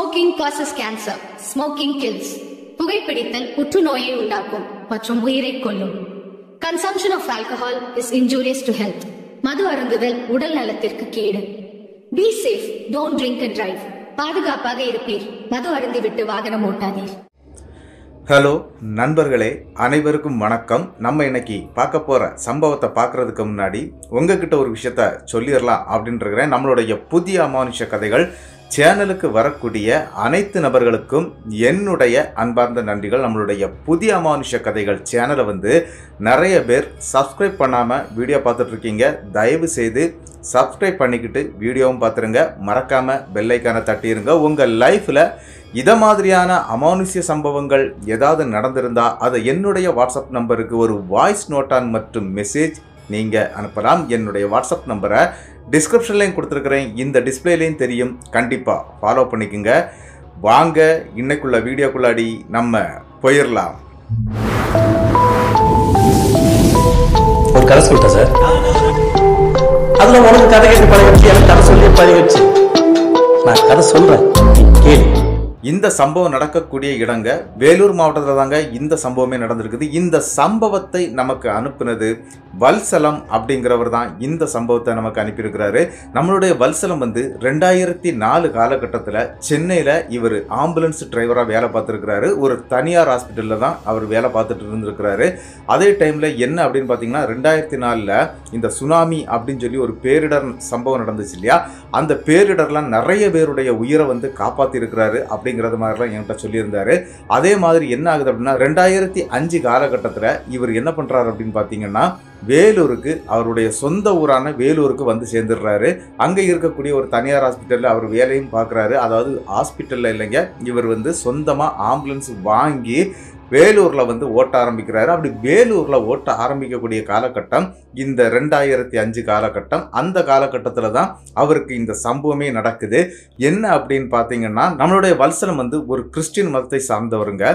Smoking causes cancer. Smoking kills. புகைப்பிடித்தல் புற்றுநோயை உண்டாக்கும் மற்றும் உயிரை கொல்லும். Consumption of alcohol is injurious to health. மது அருந்துதல் உடல் நலத்திற்கு கேடு. Be safe. Don't drink and drive. பாதுகாப்பாக இருப்பீர். மது அருந்திவிட்டு வாகனம் ஓட்டாதீர். ஹலோ நண்பர்களே, அனைவருக்கும் வணக்கம். நம்ம இன்னைக்கு பார்க்க போற சம்பவத்தை பார்க்கறதுக்கு முன்னாடி உங்ககிட்ட ஒரு விஷயத்த சொல்லிடலாம் அப்படின்ற நம்மளுடைய புதிய அமானுஷ கதைகள் சேனலுக்கு வரக்கூடிய அனைத்து நபர்களுக்கும் என்னுடைய அன்பார்ந்த நன்றிகள். நம்மளுடைய புதிய அமானுஷ கதைகள் சேனலை நிறைய பேர் சப்ஸ்கிரைப் பண்ணாமல் வீடியோ பார்த்துட்டு இருக்கீங்க. தயவு செய்து சப்ஸ்கிரைப் பண்ணிக்கிட்டு வீடியோவும் பார்த்துருங்க. மறக்காமல் பெல் ஐக்கானை தட்டிடுங்க. உங்கள் லைஃப்பில் இதை மாதிரியான அமானுஷ்ய சம்பவங்கள் ஏதாவது நடந்திருந்தா அதை என்னுடைய வாட்ஸ்அப் நம்பருக்கு ஒரு வாய்ஸ் நோட்டான் மற்றும் மெசேஜ் நீங்கள் அனுப்பலாம். என்னுடைய வாட்ஸ்அப் நம்பரை டிஸ்கிரிப்ஷன்லையும் கொடுத்துருக்குறேன், இந்த டிஸ்பிளேலையும் தெரியும். கண்டிப்பாக ஃபாலோ பண்ணிக்கோங்க. வாங்க இன்னைக்குள்ள வீடியோக்குள்ளாடி நம்ம போயிடலாம். ஒரு கதை சொல்லிட்டேன் சார். அதில் உனக்கு கதை கேட்டு பழகிடுச்சு, எனக்கு கதை சொல்லி பழகிடுச்சு. நான் கதை சொல்கிறேன், கேளு. இந்த சம்பவம் நடக்கக்கூடிய இடங்க வேலூர் மாவட்டத்தில் தாங்க இந்த சம்பவமே நடந்திருக்குது. இந்த சம்பவத்தை நமக்கு அனுப்புனது வல்சலம் அப்படிங்கிறவர் தான் இந்த சம்பவத்தை நமக்கு அனுப்பியிருக்கிறாரு. நம்மளுடைய வல்சலம் 2004 காலகட்டத்தில் சென்னையில் இவர் ஆம்புலன்ஸ் டிரைவராக வேலை பார்த்துருக்கிறாரு. ஒரு தனியார் ஹாஸ்பிட்டலில் தான் அவர் வேலை பார்த்துட்டு இருந்திருக்கிறாரு. அதே டைமில் என்ன அப்படின்னு பார்த்தீங்கன்னா 2004 இந்த சுனாமி அப்படின்னு சொல்லி ஒரு பேரிடர் சம்பவம் நடந்துச்சு இல்லையா, அந்த பேரிடர்லாம் நிறைய பேருடைய உயிரை காப்பாற்றிருக்கிறாரு அப்படிங்கிறது மாதிரிலாம் என்கிட்ட சொல்லியிருந்தாரு. அதே மாதிரி என்ன ஆகுது அப்படின்னா 2005 காலகட்டத்தில் இவர் என்ன பண்ணுறாரு அப்படின்னு பார்த்தீங்கன்னா வேலூருக்கு, அவருடைய சொந்த ஊரான வேலூருக்கு சேர்ந்துடுறாரு. அங்கே இருக்கக்கூடிய ஒரு தனியார் ஹாஸ்பிட்டலில் அவர் வேலையும் பார்க்குறாரு. அதாவது ஹாஸ்பிட்டலில் இல்லைங்க, இவர் சொந்தமாக ஆம்புலன்ஸ் வாங்கி வேலூரில் ஓட்ட ஆரம்பிக்கிறாரு. அப்படி வேலூரில் ஓட்ட ஆரம்பிக்கக்கூடிய காலகட்டம் இந்த 2005 காலகட்டம். அந்த காலகட்டத்தில் தான் அவருக்கு இந்த சம்பவமே நடக்குது. என்ன அப்படின்னு பார்த்தீங்கன்னா நம்மளுடைய வல்சலம் ஒரு கிறிஸ்டின் மதத்தை சார்ந்தவருங்க.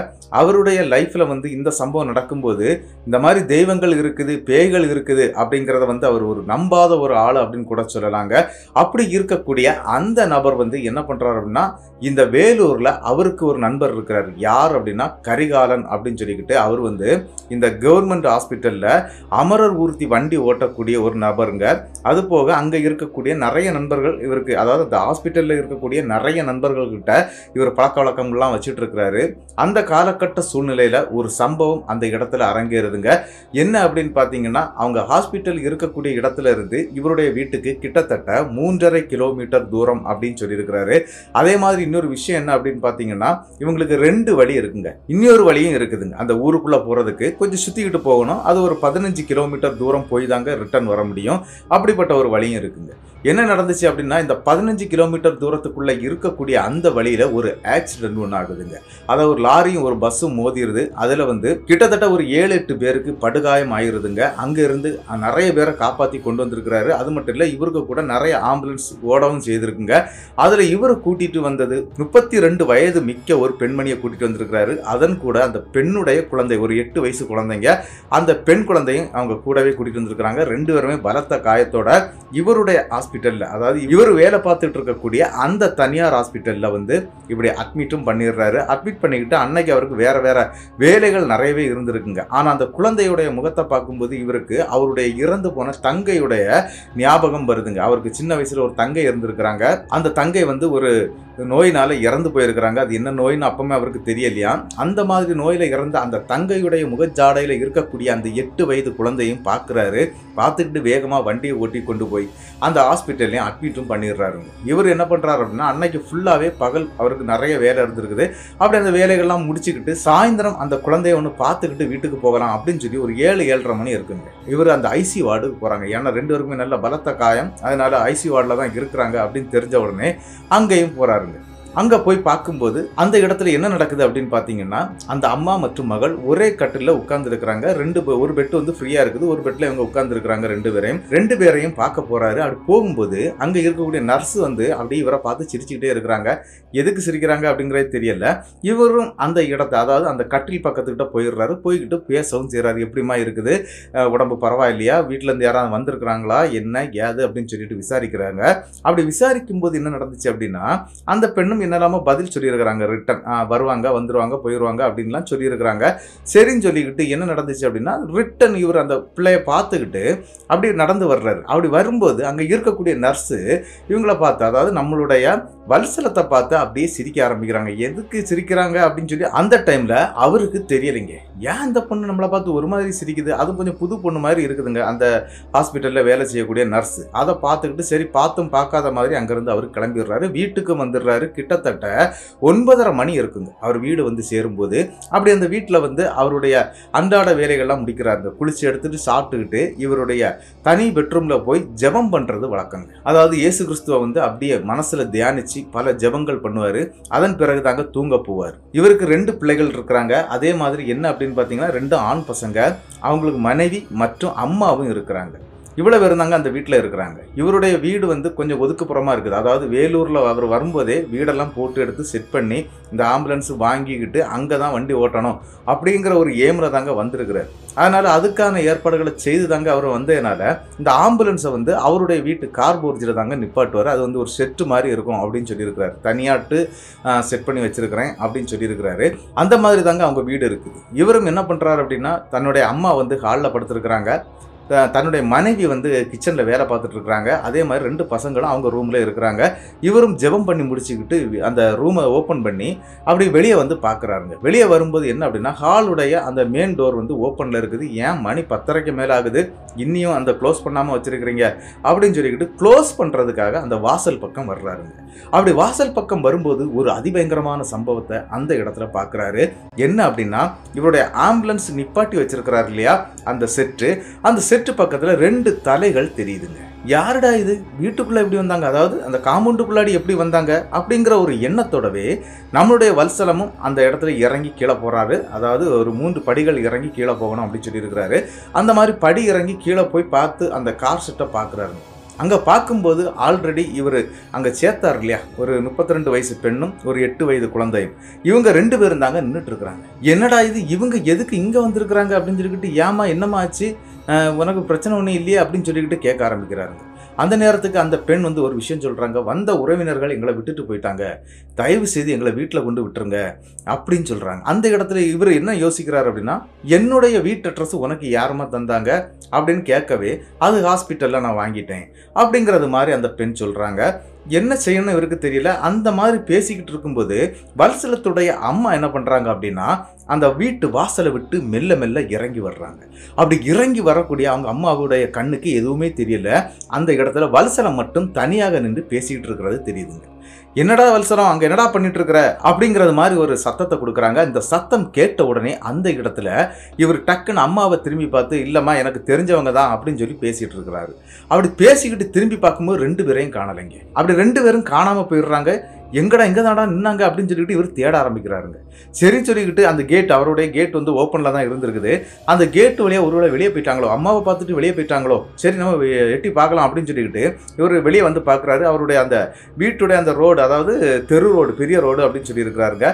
அவருடைய லைஃப்பில் இந்த சம்பவம் நடக்கும்போது இந்த மாதிரி தெய்வங்கள் இருக்குது, பேய்கள் இருக்குது அப்படிங்கிறத அவர் ஒரு நம்பாத ஒரு ஆள் அப்படின்னு கூட சொல்லலாங்க. அப்படி இருக்கக்கூடிய அந்த நபர் என்ன பண்ணுறாரு அப்படின்னா இந்த வேலூரில் அவருக்கு ஒரு நண்பர் இருக்கிறார். யார் அப்படின்னா கரிகாலன் அப்படின்னு சொல்லிக்கிட்டு அவர் இந்த கவர்மெண்ட் ஹாஸ்பிட்டலில் அமரர் ஊர்த்தி வண்டி ஓட்டக்கூடிய ஒரு நபருங்க. அது போக அங்கே இருக்கக்கூடிய நிறைய நண்பர்கள் இவருக்கு, அதாவது அந்த ஹாஸ்பிட்டலில் இருக்கக்கூடிய நிறைய நண்பர்கள்கிட்ட இவர் பழக்க வழக்கங்கள்லாம் வச்சுட்டு இருக்கிறாரு. அந்த காலகட்ட சூழ்நிலையில் ஒரு சம்பவம் அந்த இடத்துல அரங்கேறுதுங்க. என்ன அப்படின்னு பார்த்தீங்கன்னா அவங்க ஹாஸ்பிட்டல் இருக்கக்கூடிய இடத்துல இருந்து இவருடைய வீட்டுக்கு கிட்டத்தட்ட 3.5 கிலோமீட்டர் தூரம் அப்படின்னு சொல்லியிருக்கிறாரு. அதே மாதிரி இன்னொரு விஷயம் என்ன அப்படின்னு பார்த்தீங்கன்னா இவங்களுக்கு 2 வழி இருக்குங்க. இன்னொரு வழியும் இருக்குதுங்க. அந்த ஊருக்குள்ள போறதுக்கு கொஞ்சம் சுத்திக்கிட்டு போகணும். அது ஒரு 15 கிலோமீட்டர் தூரம் போய் தாங்க ரிட்டர்ன் வர முடியும். அப்படிப்பட்ட ஒரு வழியும் இருக்குங்க. என்ன நடந்துச்சு அப்படின்னா இந்த 15 கிலோமீட்டர் தூரத்துக்குள்ள இருக்கக்கூடிய அந்த வழியில ஒரு ஆக்சிடென்ட் ஒன்று ஆகுதுங்க. அதாவது ஒரு லாரியும் ஒரு பஸ்ஸும் மோதிருது. அதுல கிட்டத்தட்ட ஒரு 7-8 பேருக்கு படுகாயம் ஆயிருதுங்க. அங்க இருந்து நிறைய பேரை காப்பாற்றி கொண்டு வந்திருக்கிறாரு. அது மட்டும் இல்ல இவருக்கு கூட நிறைய ஆம்புலன்ஸ் ஓடவும் செய்திருக்குங்க. அதுல இவரை கூட்டிட்டு வந்தது 32 வயது மிக்க ஒரு பெண்மணியை கூட்டிட்டு வந்திருக்கிறாரு. அதன் கூட அந்த பெண்ணுடைய குழந்தை, ஒரு 8 வயசு குழந்தைங்க, அந்த பெண் குழந்தையும் அவங்க கூடவே கூட்டிட்டு வந்திருக்கிறாங்க. 2 பேருமே பலத்த காயத்தோட இவருடைய ஹாஸ்பிட்டல்ல, அதாவது இவர் வேலை பார்த்துட்டு இருக்கக்கூடிய அந்த தனியார் ஹாஸ்பிட்டல்ல இப்படி அட்மிட்டும் பண்ணிடுறாரு. அட்மிட் பண்ணிக்கிட்டு அன்னைக்கு அவருக்கு வேற வேற வேலைகள் நிறையவே இருந்திருக்குங்க. ஆனா அந்த குழந்தையுடைய முகத்தை பார்க்கும்போது இவருக்கு அவருடைய இறந்து போன தங்கையுடைய ஞாபகம் வருதுங்க. அவருக்கு சின்ன வயசுல ஒரு தங்கை இருந்திருக்கிறாங்க. அந்த தங்கை ஒரு நோயினால இறந்து போயிருக்கிறாங்க. அது என்ன நோயின்னு அப்பவுமே அவருக்கு தெரியலையா. அந்த மாதிரி நோயில இறந்த அந்த தங்கையுடைய முகஜாடையில இருக்கக்கூடிய அந்த 8 வயது குழந்தையும் பார்க்கிறாரு. பார்த்துக்கிட்டு வேகமா வண்டியை ஓட்டி கொண்டு போய் அந்த ஹாஸ்பிட்டல்லையும் அட்மிட்டும் பண்ணிடுறாரு. இவர் என்ன பண்றாரு அப்படின்னா அன்னைக்கு ஃபுல்லாவே பகல் அவருக்கு நிறைய வேலை இருந்திருக்குது. அப்படி அந்த வேலைகள்லாம் முடிச்சுக்கிட்டு சாயந்தரம் அந்த குழந்தைய பார்த்துக்கிட்டு வீட்டுக்கு போகலாம் அப்படின்னு சொல்லி ஒரு 7-7:30 மணி இருக்குங்க. இவர் அந்த ஐசி வார்டுக்கு போறாங்க. ஏன்னா 2 பேருக்குமே நல்ல பலத்த காயம், அதனால ஐசி வார்டில் தான் இருக்கிறாங்க அப்படின்னு தெரிஞ்ச உடனே அங்கேயும் போறாருங்க. அங்கே போய் பார்க்கும்போது அந்த இடத்துல என்ன நடக்குது அப்படின்னு பார்த்தீங்கன்னா அந்த அம்மா மற்றும் மகள் ஒரே கட்டில் உட்கார்ந்துருக்கிறாங்க. ஒரு பெட் ஃப்ரீயாக இருக்குது. ஒரு பெட்டில் இவங்க உட்கார்ந்துருக்கிறாங்க. 2 பேரையும் பார்க்க போறாரு. அப்படி போகும்போது அங்கே இருக்கக்கூடிய நர்ஸ் அப்படியே இவரை பார்த்து சிரிச்சுக்கிட்டே இருக்கிறாங்க. எதுக்கு சிரிக்கிறாங்க அப்படிங்கிறது தெரியல. இவரும் அந்த இடத்த, அதாவது அந்த கட்டில் பக்கத்துக்கிட்ட போயிடுறாரு. போய்கிட்டு பேசவும் செய்கிறாரு. எப்படிமா இருக்குது, உடம்பு பரவாயில்லையா, வீட்டிலேருந்து யாராவது வந்திருக்கிறாங்களா, என்ன ஏது அப்படின்னு சொல்லிட்டு விசாரிக்கிறாங்க. அப்படி விசாரிக்கும் போது என்ன நடந்துச்சு அப்படின்னா அந்த பெண்ணும் என்னெல்லாமோ பதில் சொல்லியிருக்கிறாங்க. ரிட்டன் வருவாங்க, வந்துருவாங்க, போயிடுவாங்க அப்படின்லாம் சொல்லியிருக்கிறாங்க. சரின்னு சொல்லிக்கிட்டு என்ன நடந்துச்சு அப்படின்னா, ரிட்டன் இவர் அந்த பிள்ளைய பார்த்துக்கிட்டு அப்படி நடந்து வர்றாரு. அப்படி வரும்போது அங்கே இருக்கக்கூடிய நர்ஸு இவங்கள பார்த்து, அதாவது நம்மளுடைய வல்சலத்தை பார்த்து அப்படியே சிரிக்க ஆரம்பிக்கிறாங்க. எதுக்கு சிரிக்கிறாங்க அப்படின்னு சொல்லி அந்த டைமில் அவருக்கு தெரியலைங்க. ஏன் இந்த பொண்ணு நம்மளை பார்த்து ஒரு மாதிரி சிரிக்குது, அதுவும் கொஞ்சம் புது பொண்ணு மாதிரி இருக்குதுங்க அந்த ஹாஸ்பிட்டலில் வேலை செய்யக்கூடிய நர்ஸு. அதை பார்த்துக்கிட்டு சரி பார்த்தும் பார்க்காத மாதிரி அங்கேருந்து அவர் கிளம்பிடுறாரு. வீட்டுக்கு வந்துடுறாரு. கிட்டத்தட்ட 9:30 மணி இருக்குங்க அவர் வீடு வந்து சேரும்போது. அப்படி அந்த வீட்டில் வந்து அவருடைய அன்றாட வேலைகள்லாம் முடிக்கிறாருங்க. குளிச்சு எடுத்துட்டு சாப்பிட்டுக்கிட்டு இவருடைய தனி பெட்ரூமில் போய் ஜெபம் பண்ணுறது வழக்கங்க. அதாவது இயேசு கிறிஸ்துவை வந்து அப்படியே மனசில் தியானிச்சு பல ஜெபங்கள் பண்ணுவார். அதன் பிறகு தாங்க தூங்க போவார். இவருக்கு 2 பிள்ளைகள் இருக்கிறாங்க. அதே மாதிரி என்ன அப்படின்னு பார்த்தீங்கன்னா 2 ஆண் பசங்க, அவங்களுக்கு மனைவி மற்றும் அம்மாவும் இருக்கிறாங்க. இவ்வளவு இருந்தாங்க அந்த வீட்டில் இருக்கிறாங்க. இவருடைய வீடு வந்து கொஞ்சம் ஒதுக்குப்புறமா இருக்குது. அதாவது வேலூரில் அவர் வரும்போதே வீடெல்லாம் போட்டு எடுத்து செட் பண்ணி இந்த ஆம்புலன்ஸ் வாங்கிக்கிட்டு அங்கே தான் வண்டி ஓட்டணும் அப்படிங்கிற ஒரு ஏமில் தாங்க வந்திருக்கிறார். அதனால் அதுக்கான ஏற்பாடுகளை செய்து தாங்க அவர் வந்ததுனால இந்த ஆம்புலன்ஸை வந்து அவருடைய வீட்டு கார்போர்ஜில் தாங்க நிப்பாட்டுவார். அது வந்து ஒரு செட்டு மாதிரி இருக்கும் அப்படின்னு சொல்லியிருக்கிறாரு. தனியாட்டு செட் பண்ணி வச்சிருக்கிறேன் அப்படின்னு சொல்லியிருக்கிறாரு. அந்த மாதிரி தாங்க அவங்க வீடு இருக்குது. இவரும் என்ன பண்ணுறாரு அப்படின்னா, தன்னுடைய அம்மா வந்து ஹாலில் படுத்துருக்குறாங்க. தன்னுடைய மனைவி வந்து கிச்சனில் வேலை பார்த்துட்டு இருக்கிறாங்க. அதே மாதிரி 2 பசங்களும் அவங்க ரூமில் இருக்கிறாங்க. இவரும் ஜெபம் பண்ணி முடிச்சுக்கிட்டு அந்த ரூமை ஓப்பன் பண்ணி அப்படி வெளியே வந்து பார்க்குறாருங்க. வெளியே வரும்போது என்ன அப்படின்னா, ஹாலுடைய அந்த மெயின் டோர் வந்து ஓப்பனில் இருக்குது. ஏன் மணி 10:30க்கு மேலே ஆகுது, இன்னியும் அந்த க்ளோஸ் பண்ணாமல் வச்சுருக்கிறீங்க அப்படின்னு சொல்லிக்கிட்டு க்ளோஸ் பண்ணுறதுக்காக அந்த வாசல் பக்கம் வர்றாருங்க. அப்படி வாசல் பக்கம் வரும்போது ஒரு அதிபயங்கரமான சம்பவத்தை அந்த இடத்துல பார்க்குறாரு. என்ன அப்படின்னா, இவருடைய ஆம்புலன்ஸ் நிப்பாட்டி வச்சிருக்கிறாரு இல்லையா அந்த செட்டு பக்கத்தில் 2 தலைகள் தெரியுதுங்க. யாருடா இது, வீட்டுக்குள்ளே எப்படி வந்தாங்க, அதாவது அந்த காம்பவுண்டுக்குள்ளாடி எப்படி வந்தாங்க அப்படிங்கிற ஒரு எண்ணத்தோடவே நம்மளுடைய வல்சலமும் அந்த இடத்துல இறங்கி கீழே போகிறாரு. அதாவது ஒரு 3 படிகள் இறங்கி கீழே போகணும் அப்படின்னு சொல்லியிருக்கிறாரு. அந்த மாதிரி படி இறங்கி கீழே போய் பார்த்து அந்த கார் செட்டை பார்க்குறாருங்க. அங்கே பார்க்கும்போது ஆல்ரெடி இவர் அங்கே சேர்த்தார் இல்லையா, ஒரு 32 வயசு பெண்ணும் ஒரு 8 வயது குழந்தையும், இவங்க 2 பேரும் தாங்க நின்றுட்டு இருக்கிறாங்க. என்னடா இது, இவங்க எதுக்கு இங்கே வந்திருக்கிறாங்க அப்படின்னு சொல்லிக்கிட்டு, ஏமா என்னம்மா ஆச்சு, உனக்கு பிரச்சனை ஒன்றும் இல்லையே அப்படின்னு சொல்லிக்கிட்டு கேட்க ஆரம்பிக்கிறாருங்க. அந்த நேரத்துக்கு அந்த பெண் வந்து ஒரு விஷயம் சொல்கிறாங்க, வந்த உறவினர்கள் எங்களை விட்டுட்டு போயிட்டாங்க, தயவு செய்து எங்களை வீட்டில் கொண்டு விட்டுருங்க அப்படின்னு சொல்கிறாங்க. அந்த இடத்துல இவர் என்ன யோசிக்கிறார் அப்படின்னா, என்னுடைய வீட்டு அட்ரஸ் உனக்கு யாருமா தந்தாங்க அப்படின்னு கேட்கவே, அது ஹாஸ்பிட்டலில் நான் வாங்கிட்டேன் அப்படிங்கிறது மாதிரி அந்த பெண் சொல்கிறாங்க. என்ன செய்யணும் இவருக்கு தெரியல. அந்த மாதிரி பேசிக்கிட்டு இருக்கும்போது வல்சலத்துடைய அம்மா என்ன பண்ணுறாங்க அப்படின்னா, அந்த வீட்டு வாசலை விட்டு மெல்ல மெல்ல இறங்கி வர்றாங்க. அப்படி இறங்கி வரக்கூடிய அவங்க அம்மாவுடைய கண்ணுக்கு எதுவுமே தெரியல. அந்த இடத்துல வல்சலம் மட்டும் தனியாக நின்று பேசிக்கிட்டு இருக்கிறது தெரியுதுங்க. என்னடா வல்சலம், அங்கே என்னடா பண்ணிட்டு இருக்கிற அப்படிங்கிறது மாதிரி ஒரு சத்தத்தை கொடுக்குறாங்க. இந்த சத்தம் கேட்ட உடனே அந்த இடத்துல இவர் டக்குன்னு அம்மாவை திரும்பி பார்த்து, இல்லைம்மா எனக்கு தெரிஞ்சவங்க தான் அப்படின்னு சொல்லி பேசிகிட்டு இருக்கிறாரு. அப்படி பேசிக்கிட்டு திரும்பி பார்க்கும்போது 2 பேரையும் காணலைங்க. அப்படி 2 பேரும் காணாமல் போயிடுறாங்க. எங்கடா எங்கே தாண்டா நின்னாங்க அப்படின்னு சொல்லிட்டு இவர் தேட ஆரம்பிக்கிறாருங்க. சரி சொல்லிக்கிட்டு அந்த கேட், அவருடைய கேட் வந்து ஓப்பனில் தான் இருந்திருக்குது. அந்த கேட்டு வழியாக ஒருவேளை வெளியே போயிட்டாங்களோ, அம்மாவை பார்த்துட்டு வெளியே போயிட்டாங்களோ, சரி நம்ம எட்டி பார்க்கலாம் அப்படின்னு சொல்லிக்கிட்டு இவர் வெளியே வந்து பார்க்குறாரு. அவருடைய அந்த வீட்டுடைய அந்த ரோடு, அதாவது தெரு ரோடு, பெரிய ரோடு அப்படின்னு சொல்லியிருக்கிறாருங்க.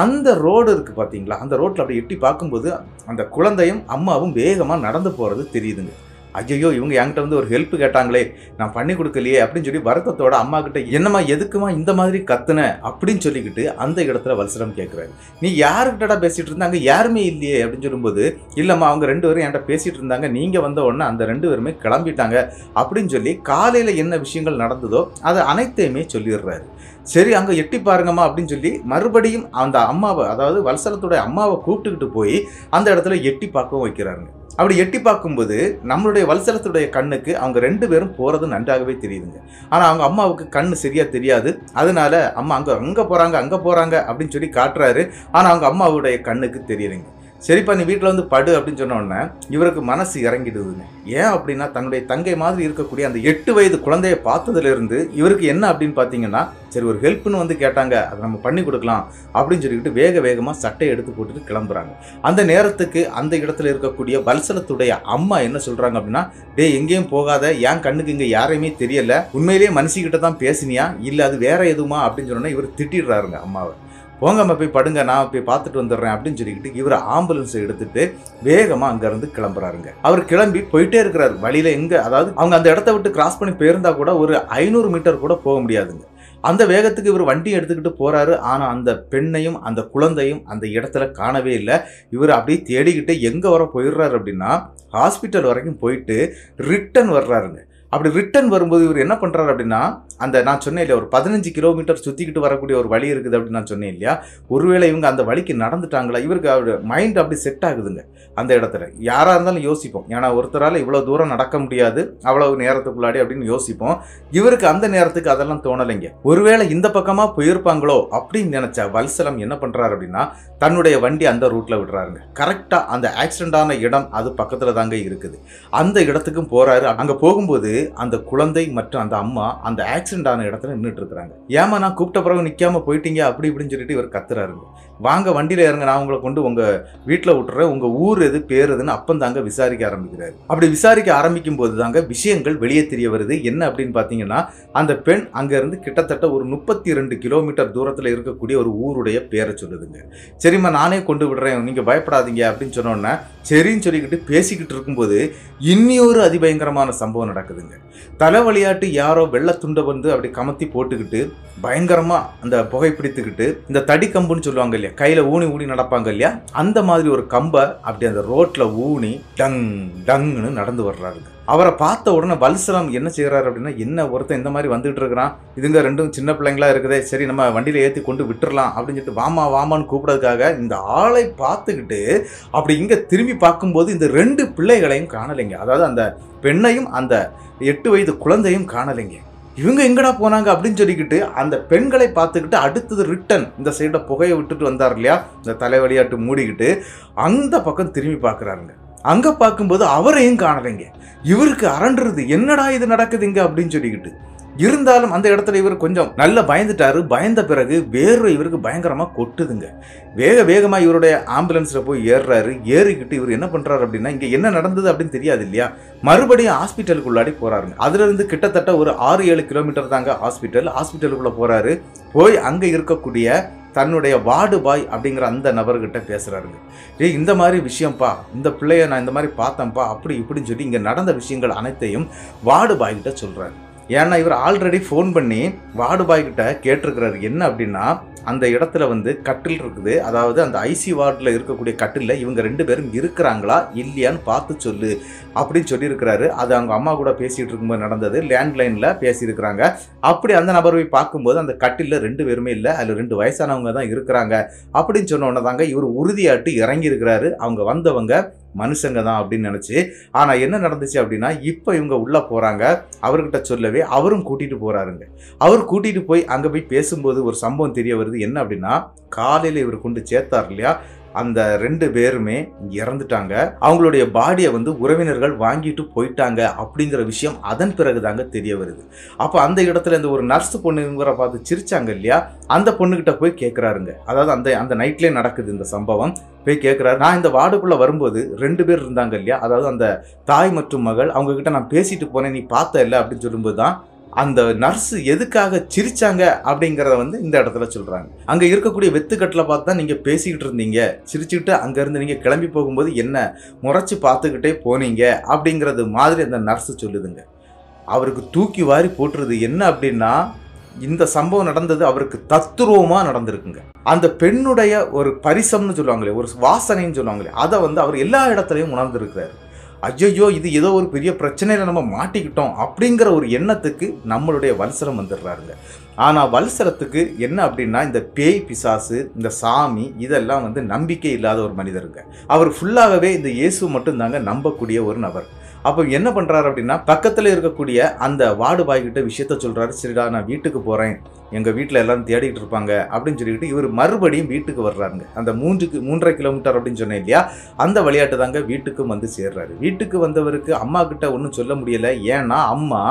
அந்த ரோடு இருக்குது பார்த்தீங்களா, அந்த ரோட்டில் அப்படி எட்டி பார்க்கும்போது அந்த குழந்தையும் அம்மாவும் வேகமாக நடந்து போகிறது தெரியுதுங்க. ஐயோ, இவங்க என்கிட்ட வந்து ஒரு ஹெல்ப் கேட்டாங்களே, நான் பண்ணி கொடுக்கலையே அப்படின்னு சொல்லி வருத்தத்தோட அம்மா கிட்ட, என்னம்மா எதுக்குமா இந்த மாதிரி கத்துன அப்படின்னு சொல்லிக்கிட்டு அந்த இடத்துல வல்சலம் கேட்குறாரு. நீ யாருக்கிட்டடா பேசிகிட்டு இருந்தாங்க, யாருமே இல்லையே அப்படின்னு சொல்லும்போது, இல்லைம்மா அவங்க 2 பேரும் என்கிட்ட பேசிகிட்டு இருந்தாங்க, நீங்கள் வந்த உடனே அந்த 2 பேருமே கிளம்பிட்டாங்க அப்படின்னு சொல்லி காலையில் என்ன விஷயங்கள் நடந்ததோ அதை அனைத்தையுமே சொல்லிடுறாரு. சரி அங்கே எட்டி பாருங்கம்மா அப்படின்னு சொல்லி மறுபடியும் அந்த அம்மாவை, அதாவது வல்சலத்துடைய அம்மாவை கூப்பிட்டுக்கிட்டு போய் அந்த இடத்துல எட்டி பார்க்கவும் வைக்கிறாருங்க. அப்படி எட்டி பார்க்கும்போது நம்மளுடைய வல்சலத்துடைய கண்ணுக்கு அவங்க 2 பேரும் போகிறது நன்றாகவே தெரியுதுங்க. ஆனால் அவங்க அம்மாவுக்கு கண்ணு சரியாக தெரியாது. அதனால அம்மா அங்கே போகிறாங்க அப்படின்னு சொல்லி காட்டுறாரு. ஆனால் அவங்க அம்மாவுடைய கண்ணுக்கு தெரியலைங்க. சரிப்பா நீ வீட்டில் வந்து படு அப்படின்னு சொன்ன உடனே இவருக்கு மனசு இறங்கிடுதுங்க. ஏன் அப்படின்னா, தன்னுடைய தங்கை மாதிரி இருக்கக்கூடிய அந்த 8 வயது குழந்தையை பார்த்ததுலேருந்து இவருக்கு என்ன அப்படின்னு பார்த்தீங்கன்னா, சரி ஒரு ஹெல்ப்னு வந்து கேட்டாங்க, அதை நம்ம பண்ணி கொடுக்கலாம் அப்படின்னு சொல்லிக்கிட்டு வேகமாக சட்டையை எடுத்து போட்டுட்டு கிளம்புறாங்க. அந்த நேரத்துக்கு அந்த இடத்துல இருக்கக்கூடிய வல்சலத்துடைய அம்மா என்ன சொல்கிறாங்க அப்படின்னா, டே எங்கேயும் போகாத, என் கண்ணுக்கு இங்கே யாரையுமே தெரியல, உண்மையிலேயே மனுஷிக்கிட்ட தான் பேசினியா இல்லை அது வேற எதுவுமா அப்படின்னு சொன்னோன்னா இவர் திட்டிடுறாருங்க அம்மாவை. போங்கம்மா போய் படுங்க, நான் போய் பார்த்துட்டு வந்துடுறேன் அப்படின்னு சொல்லிக்கிட்டு இவர் ஆம்புலன்ஸை எடுத்துட்டு வேகமாக அங்கேருந்து கிளம்புறாருங்க. அவர் கிளம்பி போயிட்டே இருக்கிறாரு. வழியில் எங்கே, அதாவது அவங்க அந்த இடத்த விட்டு கிராஸ் பண்ணி போயிருந்தா கூட ஒரு 500 மீட்டர் கூட போக முடியாதுங்க. அந்த வேகத்துக்கு இவர் வண்டி எடுத்துக்கிட்டு போறாரு. ஆனா அந்த பெண்ணையும் அந்த குழந்தையும் அந்த இடத்துல காணவே இல்லை. இவர் அப்படியே தேடிக்கிட்டு எங்க வர போயிடுறாரு அப்படின்னா ஹாஸ்பிட்டல் வரைக்கும் போயிட்டு ரிட்டர்ன் வர்றாருங்க. அப்படி ரிட்டர்ன் வரும்போது இவர் என்ன பண்றாரு அப்படின்னா, அந்த நான் சொன்னேன் இல்லையா, ஒரு 15 கிலோமீட்டர் சுத்திக்கிட்டு வரக்கூடிய ஒரு வழி இருக்குது அப்படின்னு நான் சொன்னேன் இல்லையா, ஒருவேளை இவங்க அந்த வழிக்கு நடந்துட்டாங்களா, இவருக்கு மைண்ட் அப்படி செட் ஆகுதுங்க. அந்த இடத்துல யாரா இருந்தாலும் யோசிப்போம், ஏன்னா ஒருத்தரால இவ்வளவு தூரம் நடக்க முடியாது அவ்வளவு நேரத்துக்குள்ளாடி அப்படின்னு யோசிப்போம். இவருக்கு அந்த நேரத்துக்கு அதெல்லாம் தோணலைங்க. ஒருவேளை இந்த பக்கமா போயிருப்பாங்களோ அப்படின்னு நினைச்ச வல்சலம் என்ன பண்றாரு அப்படின்னா, தன்னுடைய வண்டி அந்த ரூட்ல விடுறாருங்க. கரெக்டா அந்த ஆக்சிடென்ட் ஆன இடம் அது பக்கத்துல தாங்க இருக்குது. அந்த இடத்துக்கும் போறாரு. அங்க போகும்போது அந்த குழந்தை மற்றும் அந்த அம்மா அந்த ஆக்சிடென்ட் ஆன இடத்துல நின்றுட்டு இருக்காங்க. ஏமா நான் கூப்பிட்ட பிறகு நிக்காம போயிட்டீங்க அப்படி இப்படின்னு சொல்லிட்டு இவர் கத்துறாருங்க. வாங்க வண்டியில இறங்க, நான் உங்களை கொண்டு உங்க வீட்டுல விட்டுறேன், உங்க ஊர் எது பேர் எதுன்னு அப்பந்தாங்க விசாரிக்க ஆரம்பிக்கிறாரு. அப்படி விசாரிக்க ஆரம்பிக்கும் போது தாங்க விஷயங்கள் வெளியே தெரிய வருது. என்ன அப்படின்னு பாத்தீங்கன்னா, அந்த பெண் அங்க இருந்து கிட்டத்தட்ட ஒரு 32 கிலோமீட்டர் தூரத்துல இருக்கக்கூடிய ஒரு ஊருடைய பேரை சொல்லுதுங்க. சரிம்மா நானே கொண்டு விடுறேன், நீங்க பயப்படாதீங்க அப்படின்னு சொன்னோன்னா சரின்னு சொல்லிக்கிட்டு பேசிக்கிட்டு இருக்கும்போது இன்னொரு அதிபயங்கரமான சம்பவம் நடக்குதுங்க. தலை விளையாட்டு யாரோ வெள்ளை துண்டை வந்து அப்படி கமத்தி போட்டுக்கிட்டு பயங்கரமா அந்த புகைப்பிடித்துக்கிட்டு இந்த தடி கம்புன்னு சொல்லுவாங்க இல்லையா, கையில ஊனி ஊனி நடப்பாங்க இல்லையா, அந்த மாதிரி ஒரு கம்பை அப்படி அந்த ரோட்ல ஊனி டங் டங்னு நடந்து வர்றாருங்க. அவரை பார்த்த உடனே வல்சலம் என்ன செய்யறாரு அப்படின்னா, என்ன ஒருத்தன் இந்த மாதிரி வந்துட்டு இருக்கிறான், இதுங்க ரெண்டும் சின்ன பிள்ளைங்களா இருக்குதே, சரி நம்ம வண்டியில ஏற்றி கொண்டு விட்டுறலாம் அப்படின்னு சொல்லிட்டு வாமா வாமான்னு கூப்பிடுறதுக்காக இந்த ஆளை பார்த்துக்கிட்டு அப்படி இங்க திரும்பி பார்க்கும்போது இந்த 2 பிள்ளைகளையும் காணலைங்க. அதாவது அந்த பெண்ணையும் அந்த 8 வயது குழந்தையும் காணலைங்க. இவங்க எங்கடா போனாங்க அப்படின்னு சொல்லிக்கிட்டு அந்த பெண்களை பார்த்துக்கிட்டு அடுத்தது ரிட்டன் இந்த சைட புகையை விட்டுட்டு வந்தார் இல்லையா, இந்த தலைவலியாட்டு மூடிக்கிட்டு அந்த பக்கம் திரும்பி பார்க்குறாருங்க. அங்க பார்க்கும்போது அவரையும் காணலைங்க. இவருக்கு அரண்டுறது, என்னடா இது நடக்குதுங்க அப்படின்னு சொல்லிக்கிட்டு. இருந்தாலும் அந்த இடத்துல இவர் கொஞ்சம் நல்ல பயந்துட்டாரு. பயந்த பிறகு வேர்வை இவருக்கு பயங்கரமா கொட்டுதுங்க. வேகமா இவருடைய ஆம்புலன்ஸ்ல போய் ஏறுறாரு. ஏறிக்கிட்டு இவர் என்ன பண்றாரு அப்படின்னா, இங்க என்ன நடந்தது அப்படின்னு தெரியாது இல்லையா, மறுபடியும் ஹாஸ்பிட்டலுக்குள்ளாடி போறாருங்க. அதுல இருந்து கிட்டத்தட்ட ஒரு 6-7 கிலோமீட்டர் தாங்க ஹாஸ்பிட்டலுக்குள்ள போறாரு. போய் அங்க இருக்கக்கூடிய தன்னுடைய வார்டு பாய் அப்படிங்கிற அந்த நபர்கிட்ட பேசுறாருங்க. இந்த மாதிரி விஷயம்ப்பா, இந்த பிள்ளைய நான் இந்த மாதிரி பார்த்தேன்ப்பா அப்படி இப்படின்னு சொல்லி இங்க நடந்த விஷயங்கள் அனைத்தையும் வார்டு பாய் கிட்ட சொல்றாரு. ஏன்னா இவர் ஆல்ரெடி ஃபோன் பண்ணி வார்டு பாய் கிட்ட கேட்டிருக்கிறாரு. என்ன அப்படின்னா, அந்த இடத்துல வந்து கட்டில் இருக்குது, அதாவது அந்த ஐசி வார்டில் இருக்கக்கூடிய கட்டிலில் இவங்க 2 பேரும் இருக்கிறாங்களா இல்லையான்னு பார்த்து சொல்லு அப்படின்னு சொல்லியிருக்கிறாரு. அது அவங்க அம்மா கூட பேசிகிட்டு இருக்கும்போது நடந்தது. லேண்ட்லைனில் பேசியிருக்கிறாங்க. அப்படி அந்த நபர் போய் பார்க்கும்போது அந்த கட்டிலில் 2 பேருமே இல்லை, அதில் 2 வயசானவங்க தான் இருக்கிறாங்க அப்படின்னு சொன்ன உடனே தாங்க இவர் உறுதியாட்டு இறங்கி இருக்கிறாரு. அவங்க வந்தவங்க மனுஷங்க தான் அப்படின்னு நினச்சி. ஆனால் என்ன நடந்துச்சு அப்படின்னா, இப்போ இவங்க உள்ளே போகிறாங்க. அவர்கிட்ட சொல்லவே அவரும் கூட்டிகிட்டு போகிறாருங்க. அவர் கூட்டிகிட்டு போய் அங்கே போய் பேசும்போது ஒரு சம்பவம் தெரிய வருது. என்ன அப்படின்னா, காலையில் இவர் கொண்டு சேர்த்தார் இல்லையா, அந்த 2 பேருமே இறந்துட்டாங்க. அவங்களுடைய பாடியை வந்து உறவினர்கள் வாங்கிட்டு போயிட்டாங்க அப்படிங்கிற விஷயம் அதன் பிறகு தாங்க தெரிய வருது. அப்போ அந்த இடத்துல இந்த ஒரு நர்ஸ் பொண்ணுங்கிற பார்த்து சிரிச்சாங்க இல்லையா, அந்த பொண்ணுகிட்ட போய் கேட்குறாருங்க. அதாவது அந்த நைட்லேயே நடக்குது இந்த சம்பவம். போய் கேட்குறாரு, நான் இந்த வார்டுக்குள்ளே வரும்போது 2 பேர் இருந்தாங்க இல்லையா, அதாவது அந்த தாய் மற்றும் மகள், அவங்கக்கிட்ட நான் பேசிட்டு போனேன், நீ பார்த்த இல்லை அப்படின்னு சொல்லும்போது தான் அந்த நர்ஸ் எதுக்காக சிரிச்சாங்க அப்படிங்கிறத வந்து இந்த இடத்துல சொல்றாங்க. அங்க இருக்கக்கூடிய வெத்துக்கட்டில் பார்த்து தான் நீங்க பேசிக்கிட்டு இருந்தீங்க, சிரிச்சுக்கிட்டு அங்க இருந்து நீங்க கிளம்பி போகும்போது என்ன முறைச்சு பார்த்துக்கிட்டே போனீங்க அப்படிங்கிறது மாதிரி அந்த நர்ஸ் சொல்லுதுங்க. அவருக்கு தூக்கி வாரி போட்டுருது. என்ன அப்படின்னா, இந்த சம்பவம் நடந்தது அவருக்கு தத்துருவமா நடந்திருக்குங்க. அந்த பெண்ணுடைய ஒரு பரிசம்னு சொல்லுவாங்களே, ஒரு வாசனைன்னு சொல்லுவாங்களே, அதை வந்து அவர் எல்லா இடத்துலையும் உணர்ந்திருக்கிறாரு. ஐயோ இது ஏதோ ஒரு பெரிய பிரச்சனையில் நம்ம மாட்டிக்கிட்டோம் அப்படிங்கிற ஒரு எண்ணத்துக்கு நம்மளுடைய வல்சலம் வந்துடுறாருங்க. ஆனால் வல்சலத்துக்கு என்ன அப்படின்னா, இந்த பேய் பிசாசு, இந்த சாமி இதெல்லாம் வந்து நம்பிக்கை இல்லாத ஒரு மனிதருங்க. அவர் ஃபுல்லாகவே இந்த இயேசு மட்டும்தாங்க நம்பக்கூடிய ஒரு நபர். அப்போ என்ன பண்ணுறாரு அப்படின்னா, பக்கத்தில் இருக்கக்கூடிய அந்த வார்டு பாய்கிட்ட விஷயத்த சொல்கிறாரு. சரிடா நான் வீட்டுக்கு போகிறேன், எங்கள் வீட்டில் எல்லாரும் தேடிக்கிட்டு இருப்பாங்க அப்படின்னு சொல்லிக்கிட்டு இவர் மறுபடியும் வீட்டுக்கு வர்றாருங்க. அந்த 3.5 கிலோமீட்டர் அப்படின்னு சொன்னேன் இல்லையா, அந்த விளையாட்டு தாங்க வீட்டுக்கும் வந்து சேர்றாரு. வீட்டுக்கு வந்தவருக்கு அம்மா கிட்ட ஒன்றும் சொல்ல முடியலை. ஏன்னா அம்மா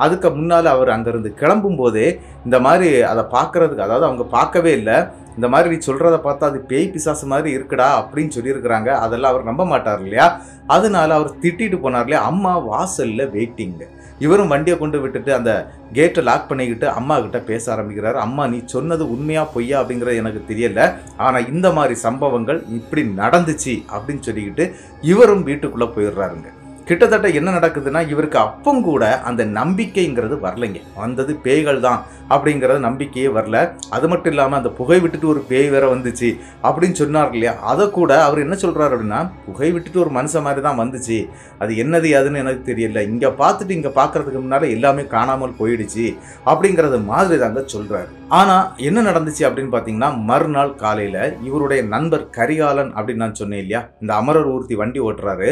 அதுக்கு முன்னால் அவர் அங்கேருந்து கிளம்பும் போதே இந்த மாதிரி அதை பார்க்கறதுக்கு, அதாவது அவங்க பார்க்கவே இல்லை, இந்த மாதிரி நீ சொல்கிறத பார்த்தா அது பேய் பிசாசு மாதிரி இருக்குடா அப்படின்னு சொல்லியிருக்கிறாங்க. அதெல்லாம் அவர் நம்ப மாட்டார் இல்லையா, அதனால அவர் திட்டிட்டு போனார் இல்லையா. அம்மா வாசலில் வெயிட்டிங்க. இவரும் வண்டியை கொண்டு விட்டுட்டு அந்த கேட்டை லாக் பண்ணிக்கிட்டு அம்மா கிட்ட பேச ஆரம்பிக்கிறாரு. அம்மா நீ சொன்னது உண்மையா பொய்யா அப்படிங்கிறது எனக்கு தெரியல, ஆனால் இந்த மாதிரி சம்பவங்கள் இப்படி நடந்துச்சு அப்படின்னு சொல்லிக்கிட்டு இவரும் வீட்டுக்குள்ளே போயிடுறாருங்க. கிட்டத்தட்ட என்ன நடக்குதுன்னா இவருக்கு அப்பவும் கூட அந்த நம்பிக்கைங்கிறது வரலைங்க. வந்தது பேய்கள் தான் அப்படிங்கிறது நம்பிக்கையே வரல. அது மட்டும் இல்லாமல் அந்த புகை விட்டுட்டு ஒரு பேய் வேற வந்துச்சு அப்படின்னு சொன்னார் இல்லையா, அதை கூட அவர் என்ன சொல்றாரு அப்படின்னா, புகை விட்டுட்டு ஒரு மனுஷன் மாதிரி தான் வந்துச்சு, அது என்னது அதுன்னு எனக்கு தெரியல, இங்கே பார்த்துட்டு இங்கே பார்க்கறதுக்கு முன்னால எல்லாமே காணாமல் போயிடுச்சு அப்படிங்கிறது மாதிரி தாங்க சொல்றாரு. ஆனால் என்ன நடந்துச்சு அப்படின்னு பார்த்தீங்கன்னா, மறுநாள் காலையில் இவருடைய நண்பர் கரிகாலன் அப்படின்னு நான் சொன்னேன் இல்லையா, இந்த அமரர் ஊர்த்தி வண்டி ஓட்டுறாரு,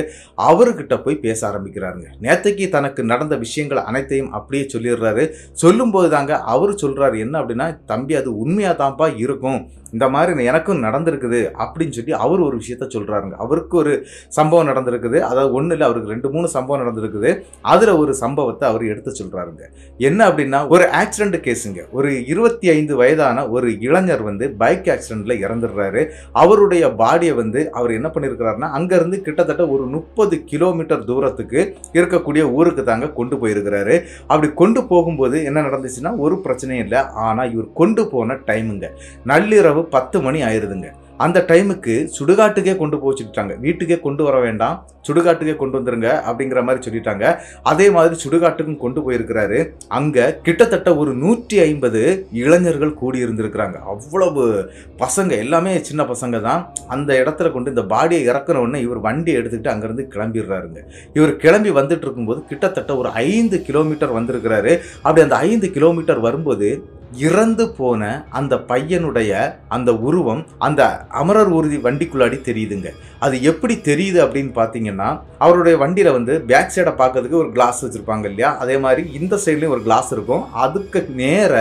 அவர்கிட்ட போய் பேச ஆரம்பிக்கிறாருங்க. நேத்தைக்கு தனக்கு நடந்த விஷயங்கள் அனைத்தையும் அப்படியே சொல்லிடுறாரு. சொல்லும்போது தாங்க அவர் சொல்றாரு என்ன அப்படின்னா, தம்பி அது உண்மையா தான்ப்பா இருக்கும், இந்த மாதிரி எனக்கும் நடந்திருக்குது அப்படின்னு சொல்லி அவர் ஒரு விஷயத்த சொல்றாருங்க. அவருக்கு ஒரு சம்பவம் நடந்திருக்குது, அதாவது ஒன்றும் இல்லை, அவருக்கு 2-3 சம்பவம் நடந்திருக்குது. அதில் ஒரு சம்பவத்தை அவர் எடுத்து சொல்றாருங்க. என்ன அப்படின்னா, ஒரு ஆக்சிடென்ட் கேஸுங்க. ஒரு 25 வயதான ஒரு இளைஞர் வந்து பைக் ஆக்சிடென்ட்ல இறந்துடுறாரு. அவருடைய பாடியை வந்து அவர் என்ன பண்ணியிருக்கிறாருன்னா, அங்கேருந்து கிட்டத்தட்ட ஒரு 30 கிலோமீட்டர் தூரத்துக்கு இருக்கக்கூடிய ஊருக்கு தாங்க கொண்டு போயிருக்கிறாரு. அப்படி கொண்டு போகும்போது என்ன நடந்துச்சுன்னா, ஒரு பிரச்சனையும் இல்லை. ஆனால் இவர் கொண்டு போன டைமுங்க நள்ளிரவு 10 மணி ஆயிருதுங்க. அந்த டைமுக்கு சுடுகாட்டுக்கே கொண்டு போச்சுட்டாங்க. வீட்டுக்கே கொண்டு வர வேண்டாம், சுடுகாட்டுக்கே கொண்டு வந்துருங்க அப்படிங்கிற மாதிரி சொல்லிட்டாங்க. அதே மாதிரி சுடுகாட்டுக்கும் கொண்டு போயிருக்கிறாரு. அங்கே கிட்டத்தட்ட ஒரு 150 இளைஞர்கள் கூடி இருந்திருக்கிறாங்க. அவ்வளவு பசங்க, எல்லாமே சின்ன பசங்க தான். அந்த இடத்துல கொண்டு இந்த பாடியை இறக்குற உடனே இவர் வண்டியை எடுத்துக்கிட்டு அங்கேருந்து கிளம்பிடுறாருங்க. இவர் கிளம்பி வந்துட்டு இருக்கும்போது கிட்டத்தட்ட ஒரு 5 கிலோமீட்டர் வந்திருக்கிறாரு. அப்படி அந்த 5 கிலோமீட்டர் வரும்போது இறந்து போன அந்த பையனுடைய அந்த உருவம் அந்த அமரர் ஊர்தி வண்டிக்குள்ளாடி தெரியுதுங்க. அது எப்படி தெரியுது அப்படின்னு பார்த்தீங்கன்னா, அவருடைய வண்டியில் வந்து பேக் சைடை பார்க்கறதுக்கு ஒரு கிளாஸ் வச்சுருப்பாங்க இல்லையா, அதே மாதிரி இந்த சைட்லேயும் ஒரு கிளாஸ் இருக்கும். அதுக்கு நேர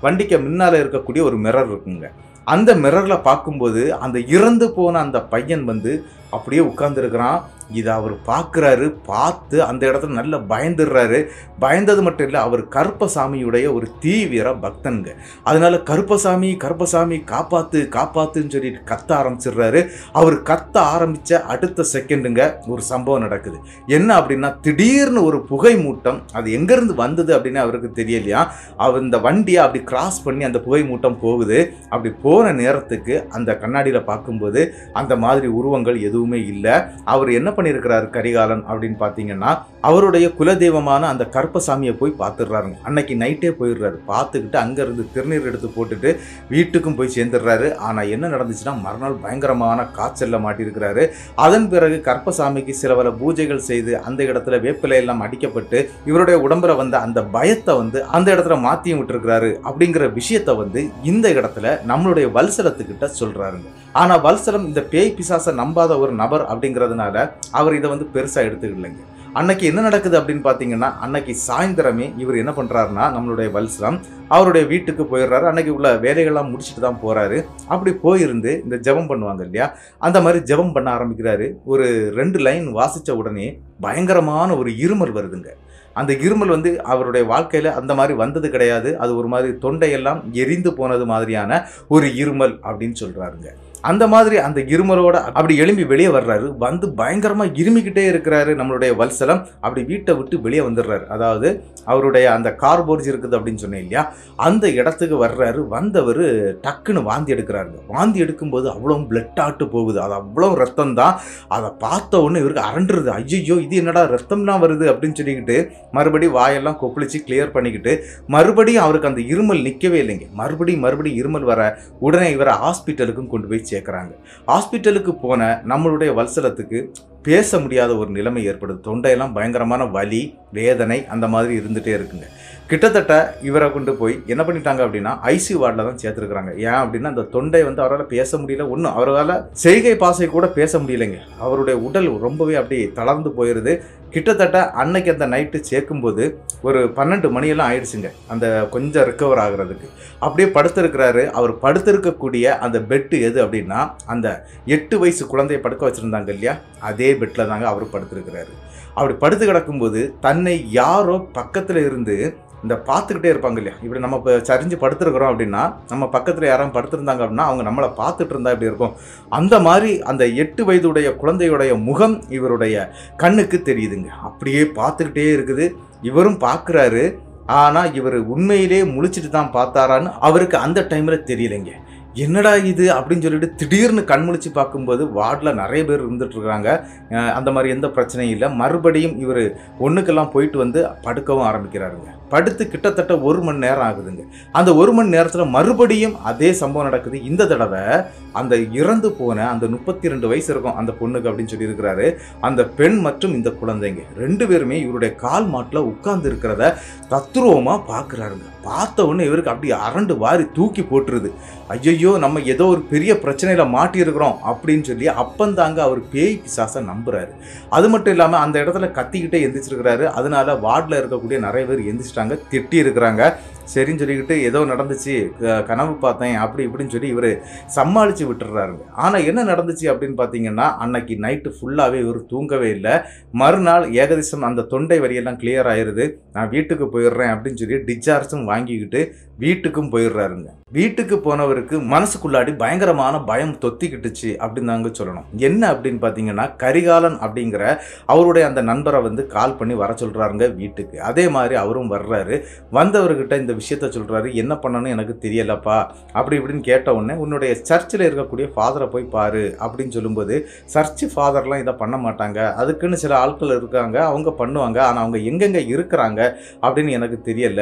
வண்டிக்கு முன்னால் இருக்கக்கூடிய ஒரு மிரர் இருக்குங்க. அந்த மிரரில் பார்க்கும்போது அந்த இறந்து போன அந்த பையன் வந்து அப்படியே உட்கார்ந்துருக்கிறான். இதை அவர் பார்க்குறாரு. பார்த்து அந்த இடத்துல நல்லா பயந்துடுறாரு. பயந்தது மட்டும் இல்லை, அவர் கருப்பசாமியுடைய ஒரு தீவிர பக்தனுங்க. அதனால கருப்பசாமி கருப்பசாமி காப்பாத்து காப்பாத்துன்னு சொல்லிட்டு கத்த ஆரம்பிச்சிடுறாரு. அவர் கத்த ஆரம்பித்த அடுத்த செகண்டுங்க ஒரு சம்பவம் நடக்குது. என்ன அப்படின்னா, திடீர்னு ஒரு புகை மூட்டம், அது எங்கேருந்து வந்தது அப்படின்னு அவருக்கு தெரியலையா, அவர் இந்த வண்டியை அப்படி கிராஸ் பண்ணி அந்த புகை மூட்டம் போகுது. அப்படி போன நேரத்துக்கு அந்த கண்ணாடியில் பார்க்கும்போது அந்த மாதிரி உருவங்கள் எதுவுமே இல்லை. அவர் என்ன பண்ணியிருக்கிறாரு கரிகாலன் அப்படின்னு பார்த்தீங்கன்னா, அவருடைய குலதெய்வமான அந்த கருப்பசாமியை போய் பார்த்துடுறாருங்க. அன்னைக்கு நைட்டே போயிடுறாரு. பார்த்துக்கிட்டு அங்கேருந்து திருநீர் எடுத்து போட்டுட்டு வீட்டுக்கும் போய் சேர்ந்துடுறாரு. ஆனால் என்ன நடந்துச்சுன்னா, மறுநாள் பயங்கரமான காய்ச்சலில் மாட்டியிருக்கிறாரு. அதன் பிறகு கருப்பசாமிக்கு சில பல பூஜைகள் செய்து அந்த இடத்துல வேப்பிலை எல்லாம் அடிக்கப்பட்டு இவருடைய உடம்புல வந்த அந்த பயத்தை வந்து அந்த இடத்துல மாற்றியும் விட்டுருக்கிறாரு. அப்படிங்கிற விஷயத்தை வந்து இந்த இடத்துல நம்மளுடைய வல்சலத்துக்கிட்ட சொல்கிறாருங்க. ஆனால் வல்சலம் இந்த பேய் பிசாசை நம்பாத ஒரு நபர் அப்படிங்கிறதுனால அவர் இதை வந்து பெருசாக எடுத்துக்கலைங்க. அன்னைக்கு என்ன நடக்குது அப்படின்னு பார்த்தீங்கன்னா, அன்னைக்கு சாயந்தரமே இவர் என்ன பண்ணுறாருன்னா, நம்மளுடைய வல்சலம் அவருடைய வீட்டுக்கு போயிடுறாரு. அன்னைக்கு உள்ள வேலைகள்லாம் முடிச்சுட்டு தான் போகிறாரு. அப்படி போயிருந்து இந்த ஜெபம் பண்ணுவாங்க இல்லையா, அந்த மாதிரி ஜெபம் பண்ண ஆரம்பிக்கிறாரு. ஒரு 2 லைன் வாசித்த உடனே பயங்கரமான ஒரு இருமல் வருதுங்க. அந்த இருமல் வந்து அவருடைய வாழ்க்கையில் அந்த மாதிரி வந்தது கிடையாது. அது ஒரு மாதிரி தொண்டையெல்லாம் எரிந்து போனது மாதிரியான ஒரு இருமல் அப்படின்னு சொல்கிறாருங்க. அந்த மாதிரி அந்த இருமலோட அப்படி எழும்பி வெளியே வர்றாரு. வந்து பயங்கரமாக இருமிக்கிட்டே இருக்கிறாரு நம்மளுடைய வல்சலம். அப்படி வீட்டை விட்டு வெளியே வந்துடுறாரு. அதாவது அவருடைய அந்த கார்போர்ஜ் இருக்குது அப்படின்னு சொன்னேன் இல்லையா, அந்த இடத்துக்கு வர்றாரு. வந்தவர் டக்குன்னு வாந்தி எடுக்கிறாருங்க. வாந்தி எடுக்கும்போது அவ்வளோ பிளட் ஆட்டு போகுது. அது அவ்வளோ ரத்தம் தான். அதை பார்த்த உடனே இவருக்கு அரண்டுருது. ஐயோ இது என்னடா ரத்தம்லாம் வருது அப்படின்னு சொல்லிக்கிட்டு மறுபடியும் வாயெல்லாம் கொப்பளிச்சு கிளியர் பண்ணிக்கிட்டு மறுபடியும் அவருக்கு அந்த இருமல் நிற்கவே இல்லைங்க. மறுபடியும் இருமல் வர உடனே இவரை ஹாஸ்பிட்டலுக்கும் கொண்டு போய் சேர்க்குறாங்க. ஹாஸ்பிட்டலுக்கு போன நம்மளுடைய வல்சலத்துக்கு பேச முடியாத ஒரு நிலைமை ஏற்படுது. தொண்டையெல்லாம் பயங்கரமான வலி, வேதனை அந்த மாதிரி இருந்துகிட்டே இருக்குங்க. கிட்டத்தட்ட இவரை கொண்டு போய் என்ன பண்ணிட்டாங்க அப்படின்னா, ஐசியூ வார்டில் தான் சேர்த்துருக்குறாங்க. ஏன் அப்படின்னா, அந்த தொண்டை வந்து அவரால் பேச முடியல. ஒன்றும் அவரால் செய்கை பாசை கூட பேச முடியலைங்க. அவருடைய உடல் ரொம்பவே அப்படி தளர்ந்து போயிடுது. கிட்டத்தட்ட அன்னைக்கு அந்த நைட்டு சேர்க்கும்போது ஒரு 12 மணியெல்லாம் ஆயிடுச்சுங்க அந்த கொஞ்சம் ரிக்கவர் ஆகுறதுக்கு. அப்படியே படுத்திருக்கிறாரு. அவர் படுத்திருக்கக்கூடிய அந்த பெட்டு எது அப்படின்னா, அந்த 8 வயசு குழந்தையை படுக்க வச்சுருந்தாங்க இல்லையா, அதே பெட்டில் தாங்க அவர் படுத்திருக்கிறாரு. அப்படி படுத்து கிடக்கும்போது தன்னை யாரோ பக்கத்தில் இருந்து இந்த பார்த்துக்கிட்டே இருப்பாங்க இல்லையா, இப்படி நம்ம இப்போ சரிஞ்சு படுத்துருக்குறோம் அப்படின்னா, நம்ம பக்கத்தில் யாரும் படுத்திருந்தாங்க அப்படின்னா அவங்க நம்மளை பார்த்துட்டு இருந்தால் இப்படி இருக்கும். அந்த மாதிரி அந்த 8 வயதுடைய குழந்தையுடைய முகம் இவருடைய கண்ணுக்கு தெரியுதுங்க. அப்படியே பார்த்துக்கிட்டே இருக்குது. இவரும் பார்க்குறாரு. ஆனால் இவர் உண்மையிலே முழிச்சிட்டு தான் பார்த்தாரான்னு அவருக்கு அந்த டைமில் தெரியலைங்க. என்னடா இது அப்படின்னு சொல்லிட்டு திடீர்னு கண்முழிச்சு பார்க்கும்போது வார்டில் நிறைய பேர் இருந்துட்டு இருக்காங்க. அந்த மாதிரி எந்த பிரச்சனையும் இல்லை. மறுபடியும் இவர் ஒன்றுக்கெல்லாம் போயிட்டு வந்து படுக்கவும் ஆரம்பிக்கிறாருங்க. படுத்து கிட்டத்தட்ட 1 மணி நேரம் ஆகுதுங்க. அந்த 1 மணி நேரத்தில் மறுபடியும் அதே சம்பவம் நடக்குது. இந்த தடவை அந்த இறந்து போன அந்த 32 வயசு இருக்கும் அந்த பொண்ணுக்கு அப்படின்னு சொல்லி இருக்கிறாரு. அந்த பெண் மற்றும் இந்த குழந்தைங்க 2 பேருமே இவருடைய கால் மாட்டில் உட்கார்ந்து இருக்கிறத தத்ரூபமாக பார்க்குறாருங்க. பார்த்த உடனே இவருக்கு அப்படி அரண்டு வாரி தூக்கி போட்டுருது. ஐயோ நம்ம ஏதோ ஒரு பெரிய பிரச்சனையில மாட்டியிருக்கிறோம் அப்படின்னு சொல்லி அப்பந்தாங்க அவர் பேய் பிசாசை நம்புறாரு. அது மட்டும் இல்லாமல் அந்த இடத்துல கத்திக்கிட்டே எந்திரிச்சிருக்கிறாரு. அதனால வார்டில் இருக்கக்கூடிய நிறைய பேர் எந்திரிச்சிட்டாங்க, திட்டி இருக்கிறாங்க. சரின்னு சொல்லிக்கிட்டு ஏதோ நடந்துச்சு, கனவு பார்த்தேன் அப்படி இப்படின்னு சொல்லி இவர் சமாளித்து விட்டுறாருங்க. ஆனால் என்ன நடந்துச்சு அப்படின்னு பார்த்தீங்கன்னா, அன்னைக்கு நைட்டு ஃபுல்லாகவே இவர் தூங்கவே இல்லை. மறுநாள் ஏகதேசம் அந்த தொண்டை வரியெல்லாம் கிளியர் ஆயிடுது. நான் வீட்டுக்கு போயிடுறேன் அப்படின்னு சொல்லி டிஸ்சார்ஜும் வாங்கிக்கிட்டு வீட்டுக்கும் போயிடுறாருங்க. வீட்டுக்கு போனவருக்கு மனசுக்குள்ளாடி பயங்கரமான பயம் தொத்திக்கிட்டுச்சு அப்படின்னு தாங்க சொல்லணும். என்ன அப்படின்னு பார்த்தீங்கன்னா, கரிகாலன் அப்படிங்கிற அவருடைய அந்த நண்பரை வந்து கால் பண்ணி வர சொல்கிறாருங்க வீட்டுக்கு. அதே மாதிரி அவரும் வர்றாரு. வந்தவர்கிட்ட இந்த விஷயத்த சொல்கிறாரு. என்ன பண்ணணும்னு எனக்கு தெரியலப்பா அப்படி இப்படின்னு கேட்ட உடனே, உன்னுடைய சர்ச்சில் இருக்கக்கூடிய ஃபாதரை போய் பாரு அப்படின்னு சொல்லும்போது, சர்ச்சு ஃபாதர்லாம் இதை பண்ண மாட்டாங்க, அதுக்குன்னு சில ஆட்கள் இருக்காங்க, அவங்க பண்ணுவாங்க, ஆனால் அவங்க எங்கெங்கே இருக்கிறாங்க அப்படின்னு எனக்கு தெரியல.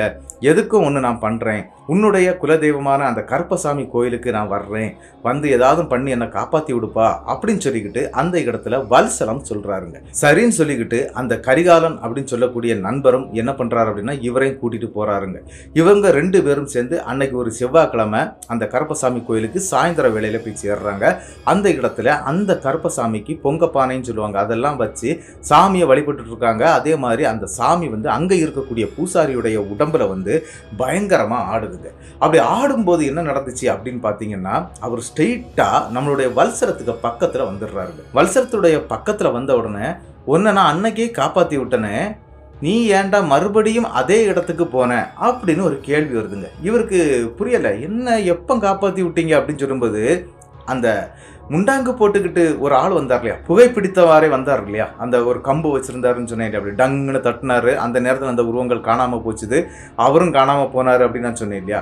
எதுக்கும் ஒன்று நான் பண்ணுறேன், உன்னுடைய குலதெய்வமான அந்த கருப்பசாமி கோயிலுக்கு நான் வர்றேன், வந்து ஏதாவது பண்ணி என்னை காப்பாற்றி விடுப்பா அப்படின்னு சொல்லிக்கிட்டு அந்த இடத்துல வல்சலம் சொல்கிறாருங்க. சரின்னு சொல்லிக்கிட்டு அந்த கரிகாலன் அப்படின்னு சொல்லக்கூடிய நண்பரும் என்ன பண்ணுறாரு அப்படின்னா, இவரையும் கூட்டிகிட்டு போகிறாருங்க. இவங்க 2 பேரும் சேர்ந்து அன்னைக்கு ஒரு செவ்வாய்க்கிழமை அந்த கருப்பசாமி கோயிலுக்கு சாயந்தர வேளையில் போய் சேர்றாங்க. அந்த இடத்துல அந்த கருப்பசாமிக்கு பொங்கப்பானைன்னு சொல்லுவாங்க, அதெல்லாம் வச்சு சாமியை வழிபட்டு இருக்காங்க. அதே மாதிரி அந்த சாமி வந்து அங்கே இருக்கக்கூடிய பூசாரியுடைய உடம்புல வந்து பயங்கரமாக ஆடுதுங்க. அப்படி ஆடும்போது என்ன நடந்துச்சு அப்படின்னு பார்த்தீங்கன்னா, அவர் ஸ்ட்ரெயிட்டாக நம்மளுடைய வல்சரத்துக்கு பக்கத்தில் வந்துடுறாருங்க. வல்சரத்துடைய பக்கத்தில் வந்த உடனே, ஒன்று நான் அன்னைக்கே காப்பாற்றி விட்டனே, நீ ஏன்டா மறுபடியும் அதே இடத்துக்கு போன அப்படின்னு ஒரு கேள்வி வருதுங்க. இவருக்கு புரியலை, என்ன எப்போ காப்பாற்றி விட்டீங்க அப்படின்னு சொல்லும்போது, அந்த முண்டாங்கு போட்டுக்கிட்டு ஒரு ஆள் வந்தார் இல்லையா, புகைப்பிடித்தவாறே வந்தார் இல்லையா, அந்த ஒரு கம்பு வச்சுருந்தாருன்னு சொன்னேன், அப்படி டங்குன்னு தட்டினாரு. அந்த நேரத்தில் அந்த உருவங்கள் காணாமல் போச்சுது, அவரும் காணாமல் போனார் அப்படின்னு நான் சொன்னேன் இல்லையா.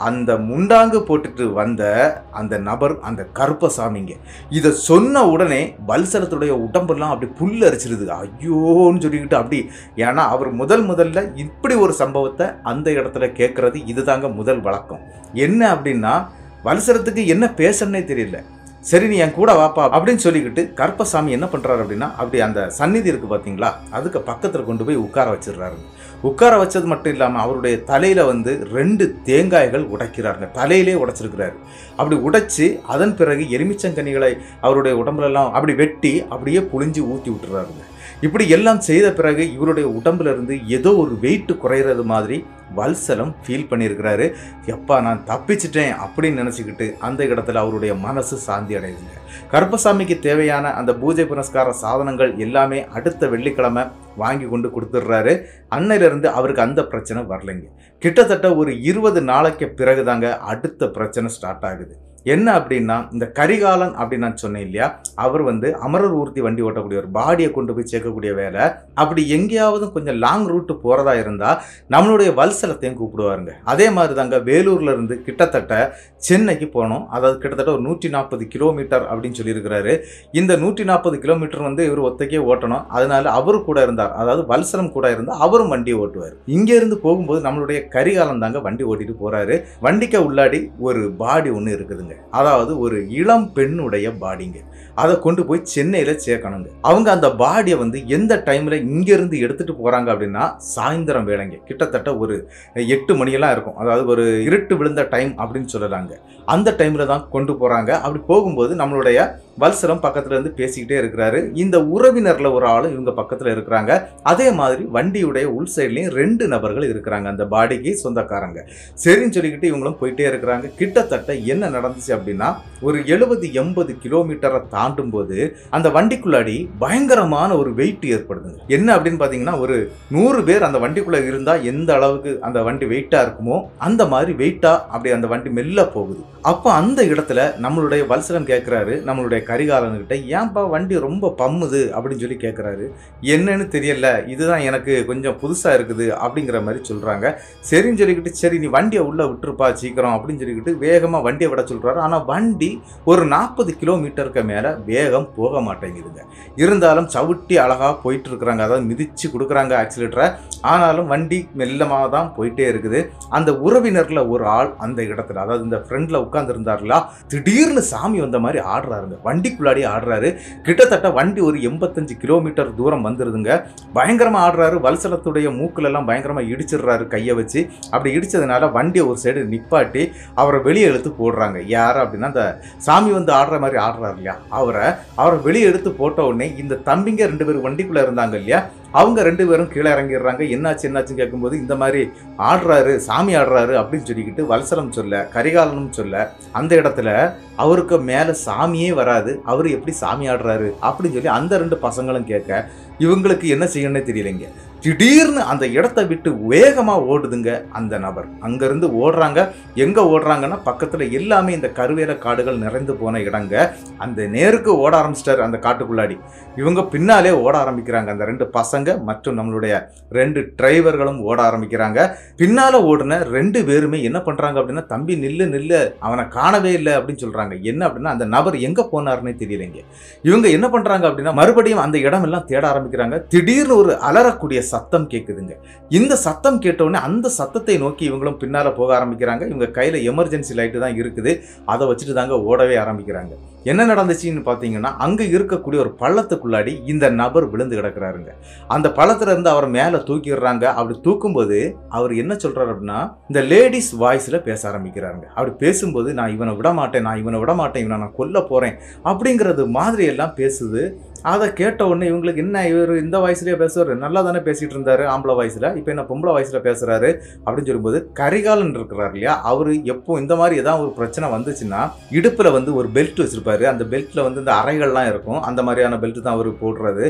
அந்த முண்டாங்கு போட்டுட்டு வந்த அந்த நபர் அந்த கருப்பசாமிங்க. இதை சொன்ன உடனே வல்சலத்துடைய உடம்பெல்லாம் அப்படி புல் அரிச்சிருது. ஐயோன்னு சொல்லிக்கிட்டு அப்படி, ஏன்னா அவர் முதல்ல இப்படி ஒரு சம்பவத்தை அந்த இடத்துல கேட்கறது இதுதாங்க முதல் வழக்கம். என்ன அப்படின்னா, வல்சலத்துக்கு என்ன பேசன்னே தெரியல. சரி நீ என் கூட வாப்பா அப்படின்னு சொல்லிக்கிட்டு கருப்பசாமி என்ன பண்ணுறாரு அப்படின்னா, அப்படி அந்த சந்நிதி இருக்குது பார்த்தீங்களா, அதுக்கு பக்கத்தில் கொண்டு போய் உட்கார வச்சிடுறாரு. உட்கார வச்சது மட்டும் இல்லாமல் அவருடைய தலையில் வந்து 2 தேங்காய்கள் உடைக்கிறாருங்க. தலையிலே உடைச்சிருக்கிறாரு. அப்படி உடைச்சி அதன் பிறகு எலுமிச்சங்கனிகளை அவருடைய உடம்புலெல்லாம் அப்படி வெட்டி அப்படியே புழிஞ்சு ஊற்றி விட்டுறாருங்க. இப்படி எல்லாம் செய்த பிறகு இவருடைய உடம்புல இருந்து ஏதோ ஒரு வெயிட் குறையிறது மாதிரி வல்சலம் ஃபீல் பண்ணியிருக்கிறாரு. எப்பா நான் தப்பிச்சிட்டேன் அப்படின்னு நினச்சிக்கிட்டு அந்த இடத்துல அவருடைய மனசு சாந்தி அடையுதுங்க. கருப்பசாமிக்கு தேவையான அந்த பூஜை புனஸ்கார சாதனங்கள் எல்லாமே அடுத்த வெள்ளிக்கிழமை வாங்கி கொண்டு கொடுத்துட்றாரு. அன்னையிலிருந்து அவருக்கு அந்த பிரச்சனை வரலைங்க. கிட்டத்தட்ட ஒரு 20 நாளைக்கு பிறகு தாங்க அடுத்த பிரச்சனை ஸ்டார்ட் ஆகுது. என்ன அப்படின்னா, இந்த கரிகாலன் அப்படின்னு நான் சொன்னேன் இல்லையா, அவர் வந்து அமரர் ஊர்த்தி வண்டி ஓட்டக்கூடிய ஒரு பாடியை கொண்டு போய் சேர்க்கக்கூடிய வேலை. அப்படி எங்கேயாவது கொஞ்சம் லாங் ரூட்டு போகிறதா இருந்தால் நம்மளுடைய வல்சலத்தையும் கூப்பிடுவாருங்க. அதே மாதிரி தாங்க வேலூர்ல இருந்து கிட்டத்தட்ட சென்னைக்கு போனோம். அதாவது கிட்டத்தட்ட ஒரு 140 கிலோமீட்டர் அப்படின்னு சொல்லியிருக்கிறாரு. இந்த 140 கிலோமீட்டர் வந்து இவர் ஒத்தைக்கே ஓட்டணும். அதனால அவரு கூட இருந்தார், அதாவது வல்சலம் கூட இருந்தால் அவரும் வண்டி ஓட்டுவார். இங்கே இருந்து போகும்போது நம்மளுடைய கரிகாலன் தாங்க வண்டி ஓட்டிட்டு போறாரு. வண்டிக்கு உள்ளாடி ஒரு பாடி ஒன்று இருக்குதுங்க, அதாவது ஒரு இளம் பெண்ணுடைய பாடிங்க. அதை கொண்டு போய் சென்னையில சேர்க்கணுங்க. அவங்க அந்த பாடியை வந்து எந்த டைம்ல இங்க இருந்து எடுத்துட்டு போறாங்க அப்படின்னா, சாயந்தரம் வேளைங்க, கிட்டத்தட்ட ஒரு 8 மணியெல்லாம் இருக்கும். அதாவது ஒரு இருட்டு விழுந்த டைம் அப்படின்னு சொல்லலாங்க. அந்த டைம்ல தான் கொண்டு போறாங்க. அப்படி போகும்போது நம்மளுடைய வல்சலம் பக்கத்துல இருந்து பேசிக்கிட்டே இருக்கிறாரு. இந்த உறவினர்ல ஒரு ஆளு இவங்க பக்கத்துல இருக்கிறாங்க. அதே மாதிரி வண்டியுடைய உள் சைட்லயும் 2 நபர்கள் இருக்கிறாங்க, அந்த பாடிக்கு சொந்தக்காரங்க. சரின்னு சொல்லிக்கிட்டு இவங்களும் போயிட்டே இருக்கிறாங்க. கிட்டத்தட்ட என்ன நடந்துச்சு அப்படின்னா, ஒரு 70-80 கிலோமீட்டரை தாண்டும் போது அந்த வண்டிக்குள்ளாடி பயங்கரமான ஒரு வெயிட் ஏற்படுதுங்க. என்ன அப்படின்னு பாத்தீங்கன்னா, ஒரு 100 பேர் அந்த வண்டிக்குள்ள இருந்தா எந்த அளவுக்கு அந்த வண்டி வெயிட்டா இருக்குமோ அந்த மாதிரி வெயிட்டா அப்படி அந்த வண்டி மெல்ல போகுது. அப்ப அந்த இடத்துல நம்மளுடைய வல்சலம் கேட்கிறாரு நம்மளுடைய கரிகாலன்கிட்ட, ஏன்பா வண்டி ரொம்ப பம்முது அப்படின்னு சொல்லி கேட்குறாரு. என்னன்னு தெரியல, இதுதான் எனக்கு கொஞ்சம் புதுசாக இருக்குது அப்படிங்கிற மாதிரி சொல்கிறாங்க. சரின்னு சொல்லிக்கிட்டு, சரி நீ வண்டியை உள்ளே விட்டுருப்பா சீக்கிரம் அப்படின்னு சொல்லிக்கிட்டு வேகமாக வண்டியை விட சொல்கிறாரு. ஆனால் வண்டி ஒரு 40 கிலோமீட்டருக்கு மேலே வேகம் போக மாட்டேங்குதுங்க. இருந்தாலும் சவுட்டி அழகாக போயிட்டு இருக்கிறாங்க, அதாவது மிதிச்சு கொடுக்குறாங்க ஆக்சிலேட்டரை. ஆனாலும் வண்டி மெல்லமாக தான் போயிட்டே இருக்குது. அந்த உறவினர்ல ஒரு ஆள் அந்த இடத்துல, அதாவது இந்த ஃப்ரெண்ட்ல உட்கார்ந்து இருந்தாருல, திடீர்னு சாமி வந்த மாதிரி ஆடுறாருங்க, வண்டிக்குள்ளாடி ஆடுறாரு. கிட்டத்தட்ட வண்டி ஒரு 85 கிலோமீட்டர் தூரம் வந்துருதுங்க. பயங்கரமா ஆடுறாரு. வல்சலத்துடைய மூக்குல எல்லாம் பயங்கரமா இடிச்சிடுறாரு கையை வச்சு. அப்படி இடிச்சதுனால வண்டியை ஒரு சைடு நிப்பாட்டி அவரை வெளியே எடுத்து போடுறாங்க. யார் அப்படின்னா, அந்த சாமி வந்து ஆடுற மாதிரி ஆடுறாரு இல்லையா, அவரை வெளியே எடுத்து போட்ட உடனே இந்த தம்பிங்க 2 பேர் வண்டிக்குள்ள இருந்தாங்க இல்லையா, அவங்க 2 பேரும் கீழே இறங்கிடுறாங்க. என்னாச்சுன்னு கேட்கும்போது, இந்த மாதிரி ஆடுறாரு, சாமி ஆடுறாரு அப்படின்னு சொல்லிக்கிட்டு வல்சலம் சொல்ல, கரிகாலனும் சொல்ல, அந்த இடத்துல அவருக்கு மேலே சாமியே வராது, அவர் எப்படி சாமி ஆடுறாரு அப்படின்னு சொல்லி அந்த 2 பசங்களும் கேட்க, இவங்களுக்கு என்ன செய்யணும்னே தெரியலைங்க. திடீர்னு அந்த இடத்த விட்டு வேகமாக ஓடுதுங்க அந்த நபர். அங்கேருந்து ஓடுறாங்க. எங்கே ஓடுறாங்கன்னா, பக்கத்தில் எல்லாமே இந்த கருவேல காடுகள் நிறைந்து போன இடங்க. அந்த நேருக்கு ஓட ஆரம்பிச்சிட்டாரு அந்த காட்டுக்குள்ளாடி. இவங்க பின்னாலே ஓட ஆரம்பிக்கிறாங்க. அந்த 2 பசங்க மற்றும் நம்மளுடைய 2 டிரைவர்களும் ஓட ஆரம்பிக்கிறாங்க. பின்னால் ஓடுன 2 பேருமே என்ன பண்ணுறாங்க அப்படின்னா, தம்பி நில்லு, அவனை காணவே இல்லை அப்படின்னு சொல்கிறாங்க. என்ன அப்படின்னா, அந்த நபர் எங்கே போனாருன்னே தெரியலைங்க. இவங்க என்ன பண்ணுறாங்க அப்படின்னா, மறுபடியும் அந்த இடமெல்லாம் தேட ஆரம்பிக்கிறாங்க. திடீர்னு ஒரு அலறக்கூடிய சத்தம் கேட்குதுங்க. இந்த சத்தம் கேட்டவுடனே அந்த சத்தத்தை நோக்கி இவங்களும் பின்னால போக ஆரம்பிக்கிறாங்க. இவங்க கையில எமர்ஜென்சி லைட்டு தான் இருக்குது, அதை வச்சுட்டு தாங்க ஓடவே ஆரம்பிக்கிறாங்க. என்ன நடந்துச்சுன்னு பார்த்தீங்கன்னா, அங்கே இருக்கக்கூடிய ஒரு பள்ளத்துக்குள்ளாடி இந்த நபர் விழுந்து கிடக்கிறாருங்க. அந்த பள்ளத்துல இருந்து அவர் மேலே தூக்கிடுறாங்க. அப்படி தூக்கும்போது அவர் என்ன சொல்றாரு அப்படின்னா, இந்த லேடிஸ் வாய்ஸ்ல பேச ஆரம்பிக்கிறாருங்க. அப்படி பேசும்போது, நான் இவனை விட மாட்டேன், இவனை நான் கொல்ல போறேன் அப்படிங்கிறது மாதிரி எல்லாம் பேசுது. அதை கேட்ட உடனே இவங்களுக்கு, என்ன இவர் இந்த வயசுலேயே பேசுவார், நல்லா தானே பேசிகிட்டு இருந்தார் ஆம்பளை வயசில், இப்போ என்ன பொம்பளை வயசில் பேசுகிறாரு அப்படின்னு சொல்லும்போது, கரிகாலன் இருக்கிறார் இல்லையா, அவர் எப்போ இந்த மாதிரி ஏதாவது ஒரு பிரச்சனை வந்துச்சுன்னா இடுப்பில் வந்து ஒரு பெல்ட் வச்சுருப்பாரு. அந்த பெல்ட்டில் வந்து இந்த அறைகள்லாம் இருக்கும், அந்த மாதிரியான பெல்ட் தான் அவர் போடுறது.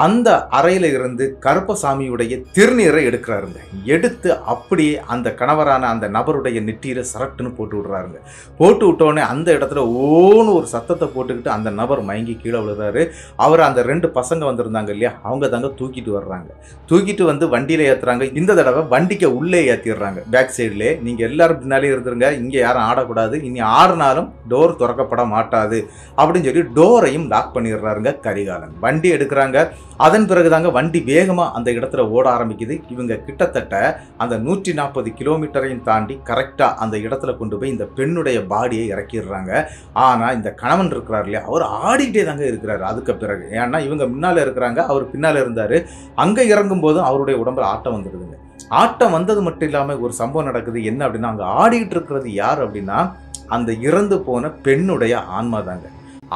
அந்த அறையில் இருந்து கருப்பசாமியுடைய திருநீரை எடுக்கிறாருங்க. எடுத்து அப்படியே அந்த கணவரான அந்த நபருடைய நெற்றியில் சரட்டுன்னு போட்டு விடுறாருங்க. போட்டு விட்டோடனே அந்த இடத்துல ஓன்னு ஒரு சத்தத்தை போட்டுக்கிட்டு அந்த நபர் மயங்கி கீழே விழுறாரு. அவர் அந்த 2 பசங்க வந்திருந்தாங்க இல்லையா, அவங்க தாங்க தூக்கிட்டு வர்றாங்க. தூக்கிட்டு வந்து வண்டியில ஏத்துறாங்க. இந்த தடவை வண்டிக்கு உள்ளே ஏற்றிடுறாங்க. பேக் சைட்லேயே, நீங்க எல்லாரும் பின்னாலே இருந்துருங்க, இங்க யாரும் ஆடக்கூடாது, இனி ஆடினாலும் டோர் திறக்கப்பட மாட்டாது அப்படின்னு சொல்லி டோரையும் லாக் பண்ணிடுறாருங்க கரிகாலன். வண்டி எடுக்கிறாங்க. அதன் பிறகுதாங்க வண்டி வேகமா அந்த இடத்துல ஓட ஆரம்பிக்குது. இவங்க கிட்டத்தட்ட அந்த 140 கிலோமீட்டரையும் தாண்டி கரெக்டா அந்த இடத்துல கொண்டு போய் இந்த பெண்ணுடைய பாடியை இறக்கிடுறாங்க. ஆனா இந்த கணவன் இருக்கிறார் இல்லையா, அவர் ஆடிக்கிட்டே தாங்க இருக்கிறாரு. அதுக்கு பிறகு ஏன்னா இவங்க முன்னால இருக்கிறாங்க, அவர் பின்னால இருந்தாரு. அங்க இறங்கும் போதும் அவருடைய உடம்புல ஆட்டம் வந்துடுதுங்க. ஆட்டம் வந்தது மட்டும் இல்லாம ஒரு சம்பவம் நடக்குது. என்ன அப்படின்னா, அங்க ஆடிக்கிட்டு இருக்கிறது யார் அப்படின்னா, அந்த இறந்து போன பெண்ணுடைய ஆன்மா தாங்க.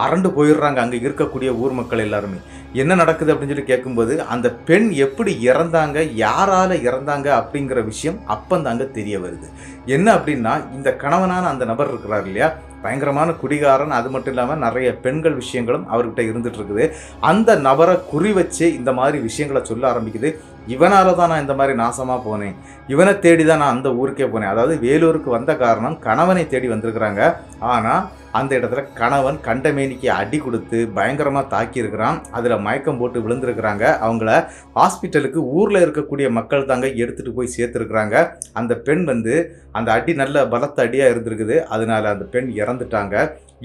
அரண்டு போயிடுறாங்க அங்க இருக்கக்கூடிய ஊர் மக்கள் எல்லாருமே. என்ன நடக்குது அப்படின்னு சொல்லி கேட்கும்போது, அந்த பெண் எப்படி இறந்தாங்க, யாரால இறந்தாங்க அப்படிங்கிற விஷயம் அப்பந்தாங்க தெரிய வருது. என்ன அப்படின்னா, இந்த கணவனான அந்த நபர் இருக்கிறார் இல்லையா, பயங்கரமான குடிகாரன். அது மட்டும் இல்லாமல் நிறைய பெண்கள் விஷயங்களும் அவர்கிட்ட இருந்துட்டு இருக்குது. அந்த நபரை குறி வச்சு இந்த மாதிரி விஷயங்களை சொல்ல ஆரம்பிக்குது. இவனால தான் நான் இந்த மாதிரி நாசமாக போனேன், இவனை தேடி தான் நான் அந்த ஊருக்கே போனேன். அதாவது வேலூருக்கு வந்த காரணம் கணவனை தேடி வந்திருக்கிறாங்க. ஆனால் அந்த இடத்துல கணவன் கண்டமேனிக்கு அடி கொடுத்து பயங்கரமாக தாக்கியிருக்கிறான். அதில் மயக்கம் போட்டு விழுந்திருக்கிறாங்க. அவங்கள ஹாஸ்பிட்டலுக்கு ஊரில் இருக்கக்கூடிய மக்கள் தாங்க எடுத்துகிட்டு போய் சேர்த்துருக்குறாங்க. அந்த பெண் வந்து அந்த அடி நல்ல பலத்த அடியாக இருந்திருக்குது. அதனால அந்த பெண் இறந்துட்டாங்க.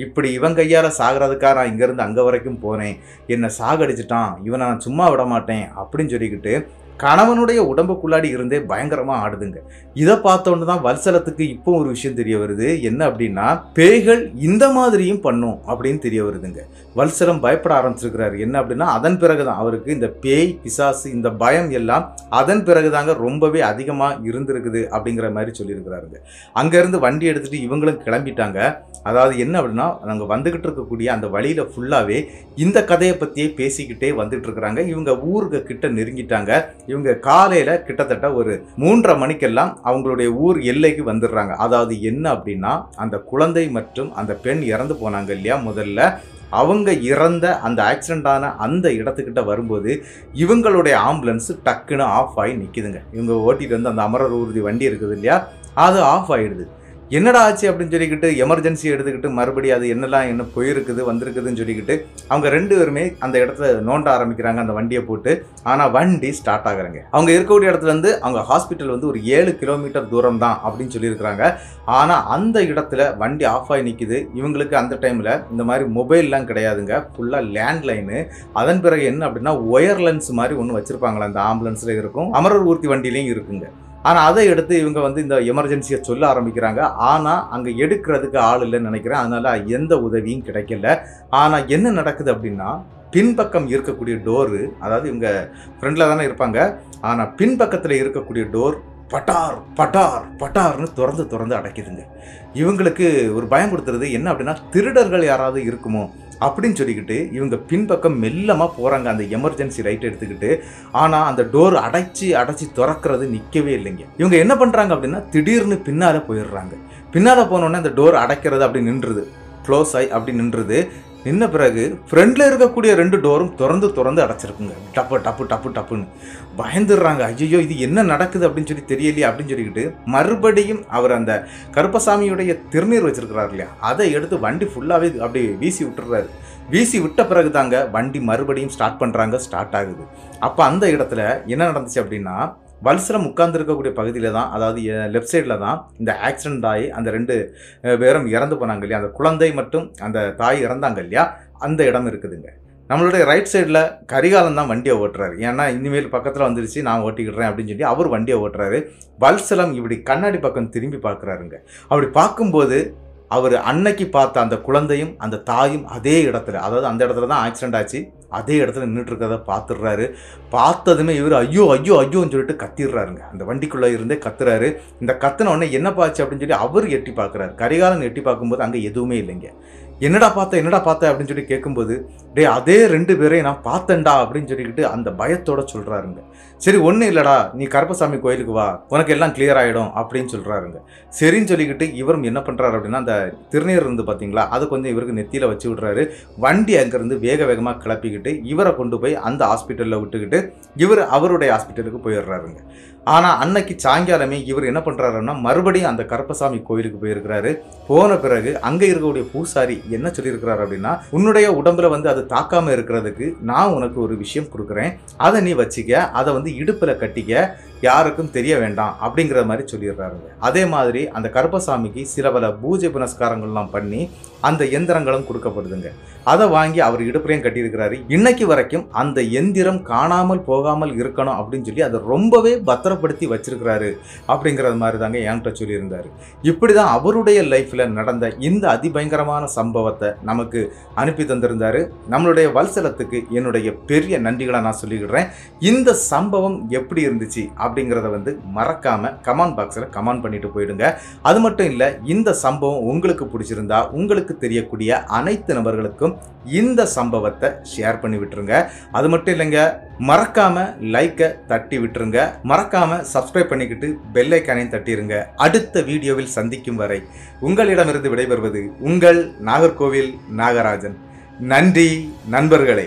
இப்படி இவன் கையால் சாகிறதுக்காக நான் இங்கேருந்து அங்கே வரைக்கும் போனேன், என்னை சாகடிச்சிட்டான், இவனை நான் சும்மா விட மாட்டேன் அப்படின்னு சொல்லிக்கிட்டு கணவனுடைய உடம்புக்குள்ளாடி இருந்தே பயங்கரமாக ஆடுதுங்க. இதை பார்த்தோன்னு தான் வல்சலத்துக்கு இப்போ ஒரு விஷயம் தெரிய வருது. என்ன அப்படின்னா, பேய்கள் இந்த மாதிரியும் பண்ணும் அப்படின்னு தெரிய வருதுங்க. வல்சலம் பயப்பட ஆரம்பிச்சிருக்கிறாரு. என்ன அப்படின்னா, அதன் பிறகுதான் அவருக்கு இந்த பேய் பிசாசு இந்த பயம் எல்லாம் அதன் பிறகுதாங்க ரொம்பவே அதிகமாக இருந்திருக்குது அப்படிங்கிற மாதிரி சொல்லியிருக்கிறாருங்க. அங்கேருந்து வண்டி எடுத்துகிட்டு இவங்களும் கிளம்பிட்டாங்க. அதாவது என்ன அப்படின்னா, நாங்கள் வந்துக்கிட்டு இருக்கக்கூடிய அந்த வழியில் ஃபுல்லாகவே இந்த கதையை பற்றியே பேசிக்கிட்டே வந்துட்டு இருக்கிறாங்க. இவங்க ஊருக்கு கிட்ட நெருங்கிட்டாங்க. இவங்க காலையில் கிட்டத்தட்ட ஒரு 3:30 மணிக்கெல்லாம் அவங்களுடைய ஊர் எல்லைக்கு வந்துடுறாங்க. அதாவது என்ன அப்படின்னா, அந்த குழந்தை மற்றும் அந்த பெண் இறந்து போனாங்க இல்லையா, முதல்ல அவங்க இறந்த அந்த ஆக்சிடென்டான அந்த இடத்துக்கிட்ட வரும்போது இவங்களுடைய ஆம்புலன்ஸ் டக்குன்னு ஆஃப் ஆகி நிற்கிதுங்க. இவங்க ஓட்டிகிட்டு வந்து அந்த அமரர் ஊர்தி வண்டி இருக்குது இல்லையா, அது ஆஃப் ஆகிடுது. என்னடா ஆச்சு அப்படின்னு சொல்லிக்கிட்டு எமர்ஜென்சி எடுத்துக்கிட்டு மறுபடியும் அது என்ன போயிருக்குது வந்திருக்குதுன்னு சொல்லிக்கிட்டு அவங்க 2 பேருமே அந்த இடத்துல நோண்ட ஆரம்பிக்கிறாங்க அந்த வண்டியை போட்டு. ஆனால் வண்டி ஸ்டார்ட் ஆகுறாங்க. அவங்க இருக்கக்கூடிய இடத்துல இருந்து அவங்க ஹாஸ்பிட்டல் வந்து ஒரு 7 கிலோமீட்டர் தூரம் தான் அப்படின்னு சொல்லியிருக்கிறாங்க. ஆனால் அந்த இடத்துல வண்டி ஆஃப் ஆகி நிற்குது. இவங்களுக்கு அந்த டைமில் இந்த மாதிரி மொபைல்லாம் கிடையாதுங்க, ஃபுல்லாக லேண்ட்லைனு. அதன் பிறகு என்ன அப்படின்னா ஒயர்லென்ஸ் மாதிரி ஒன்று வச்சுருப்பாங்களா அந்த ஆம்புலன்ஸில் இருக்கும், அமரர் ஊர்த்தி வண்டியிலையும் இருக்குங்க. ஆனால் அதை எடுத்து இவங்க வந்து இந்த எமர்ஜென்சியை சொல்ல ஆரம்பிக்கிறாங்க. ஆனால் அங்கே எடுக்கிறதுக்கு ஆள் இல்லைன்னு நினைக்கிறேன். அதனால் எந்த உதவியும் கிடைக்கல. ஆனால் என்ன நடக்குது அப்படின்னா பின்பக்கம் இருக்கக்கூடிய டோரு, அதாவது இவங்க ஃப்ரெண்டில் தானே இருப்பாங்க, ஆனால் பின்பக்கத்தில் இருக்கக்கூடிய டோர் பட்டார் பட்டார் பட்டார்னு திறந்து அடைக்குதுங்க. இவங்களுக்கு ஒரு பயம் கொடுத்துருது. என்ன அப்படின்னா திருடர்கள் யாராவது இருக்குமோ அப்படின்னு சொல்லிக்கிட்டு இவங்க பின்பக்கம் மெல்லமாக போகிறாங்க அந்த எமர்ஜென்சி லைட் எடுத்துக்கிட்டு. ஆனால் அந்த டோர் அடைச்சி திறக்கிறது நிற்கவே இல்லைங்க. இவங்க என்ன பண்ணுறாங்க அப்படின்னா திடீர்னு பின்னால் போயிடுறாங்க. பின்னால் போனோடனே அந்த டோர் அடைக்கிறது அப்படி நின்றுது, க்ளோஸ் ஆகி அப்படி நின்றுது. நின்ன பிறகு ஃப்ரெண்டில் இருக்கக்கூடிய 2 டோரும் திறந்து அடைச்சிருக்குங்க. டப்புன்னு பயந்துடுறாங்க. ஐயோ இது என்ன நடக்குது அப்படின்னு சொல்லி தெரியலையே அப்படின்னு சொல்லிக்கிட்டு மறுபடியும் அவர் அந்த கருப்பசாமியுடைய திருநீர் வச்சிருக்கிறார் இல்லையா, அதை எடுத்து வண்டி ஃபுல்லாகவே அப்படி வீசி விட்டுறாரு. வீசி விட்ட பிறகு தாங்க வண்டி மறுபடியும் ஸ்டார்ட் ஆகுது. அப்போ அந்த இடத்துல என்ன நடந்துச்சு அப்படின்னா வல்சலம் உட்கார்ந்து இருக்கக்கூடிய பகுதியில் தான், அதாவது லெஃப்ட் சைடில் தான் இந்த ஆக்சிடென்ட் ஆகி அந்த 2 பேரும் இறந்து போனாங்க இல்லையா, அந்த குழந்தை மட்டும் அந்த தாய் இறந்தாங்க இல்லையா, அந்த இடம் இருக்குதுங்க. நம்மளுடைய ரைட் சைடில் கரிகாலன் தான் வண்டியை ஓட்டுறாரு. ஏன்னா இனிமேல் பக்கத்தில் வந்துருச்சு, நான் ஓட்டிக்கிடுறேன் அப்படின்னு சொல்லி அவர் வண்டியை ஓட்டுறாரு. வல்சலம் இப்படி கண்ணாடி பக்கம் திரும்பி பார்க்குறாருங்க. அப்படி பார்க்கும்போது அவர் அன்னைக்கு பார்த்த அந்த குழந்தையும் அந்த தாயும் அதே இடத்துல, அதாவது அந்த இடத்துல தான் ஆக்சிடென்ட் ஆச்சு, அதே இடத்துல நின்றுட்டு இருக்கிறத பார்த்துடுறாரு. பார்த்ததுமே இவர் ஐயோன்னு சொல்லிட்டு கத்திடுறாருங்க. அந்த வண்டிக்குள்ளே இருந்தே கத்துறாரு. இந்த கத்தின உடனே என்னப்பா ஆச்சு அப்படின்னு சொல்லி அவர் எட்டி பார்க்குறாரு. கரிகாலன் எட்டி பார்க்கும்போது அங்கே எதுவுமே இல்லைங்க. என்னடா பார்த்த அப்படின்னு சொல்லி கேட்கும்போது, அதே 2 பேரையும் நான் பார்த்தேன்டா அப்படின்னு சொல்லிக்கிட்டு அந்த பயத்தோட சொல்கிறாருங்க. சரி ஒன்றும் இல்லைடா, நீ கருப்பசாமி கோயிலுக்கு வா, உனக்கு எல்லாம் கிளியர் ஆகிடும் அப்படின்னு சொல்கிறாருங்க. சரின்னு சொல்லிக்கிட்டு இவரும் என்ன பண்ணுறாரு அப்படின்னா அந்த திருநீர் இருந்து பார்த்தீங்களா, அதை கொஞ்சம் இவருக்கு நெத்தியில் வச்சு விட்றாரு. வண்டி அங்கேருந்து வேகமாக கிளப்பிக்கிட்டு இவரை கொண்டு போய் அந்த ஹாஸ்பிட்டலில் விட்டுக்கிட்டு இவர் அவருடைய ஹாஸ்பிட்டலுக்கு போயிடுறாருங்க. ஆனால் அன்னைக்கு சாயங்காலமே இவர் என்ன பண்ணுறாருன்னா மறுபடியும் அந்த கருப்பசாமி கோயிலுக்கு போயிருக்கிறாரு. போன பிறகு அங்கே இருக்கக்கூடிய பூசாரி என்ன சொல்லியிருக்கிறாரு அப்படின்னா, உன்னுடைய உடம்புல வந்து அது தாக்காமல் இருக்கிறதுக்கு நான் உனக்கு ஒரு விஷயம் கொடுக்குறேன், அதை நீ வச்சிக்க, அதை வந்து இடுப்பில் கட்டிக்க, யாருக்கும் தெரிய வேண்டாம் அப்படிங்கிற மாதிரி சொல்லிடுறாருங்க. அதே மாதிரி அந்த கருப்பசாமிக்கு சில பல பூஜை புனஸ்காரங்கள்லாம் பண்ணி அந்த எந்திரங்களும் கொடுக்கப்படுதுங்க. அதை வாங்கி அவர் இடுப்புலையும் கட்டியிருக்கிறாரு. இன்னைக்கு வரைக்கும் அந்த எந்திரம் காணாமல் போகாமல் இருக்கணும் அப்படின்னு சொல்லி அதை ரொம்பவே பத்திரப்படுத்தி வச்சிருக்கிறாரு அப்படிங்கிறது மாதிரி தாங்க என்கிட்ட சொல்லியிருந்தாரு. இப்படி தான் அவருடைய லைஃப்பில் நடந்த இந்த அதிபயங்கரமான சம்பவத்தை நமக்கு அனுப்பி தந்திருந்தாரு. நம்மளுடைய வல்சலத்துக்கு என்னுடைய பெரிய நன்றிகளை நான் சொல்லிக்கிடுறேன். இந்த சம்பவம் எப்படி இருந்துச்சு அப்படிங்கிறத வந்து மறக்காம கமெண்ட் பாக்ஸில் கமெண்ட் பண்ணிட்டு போயிடுங்க. அது மட்டும் இல்லை, இந்த சம்பவம் உங்களுக்கு பிடிச்சிருந்தா உங்களுக்கு தெரியக்கூடிய அனைத்து நபர்களுக்கும் இந்த சம்பவத்தை ஷேர் பண்ணி விட்டுருங்க. அது மட்டும் இல்லைங்க, மறக்காம லைக்கை தட்டி விட்டுருங்க. மறக்காம சப்ஸ்கிரைப் பண்ணிக்கிட்டு பெல் ஐக்கானையும் தட்டிடுங்க. அடுத்த வீடியோவில் சந்திக்கும் வரை உங்களிடமிருந்து விடைபெறுவது உங்கள் நாகர்கோவில் நாகராஜன். நன்றி நண்பர்களே.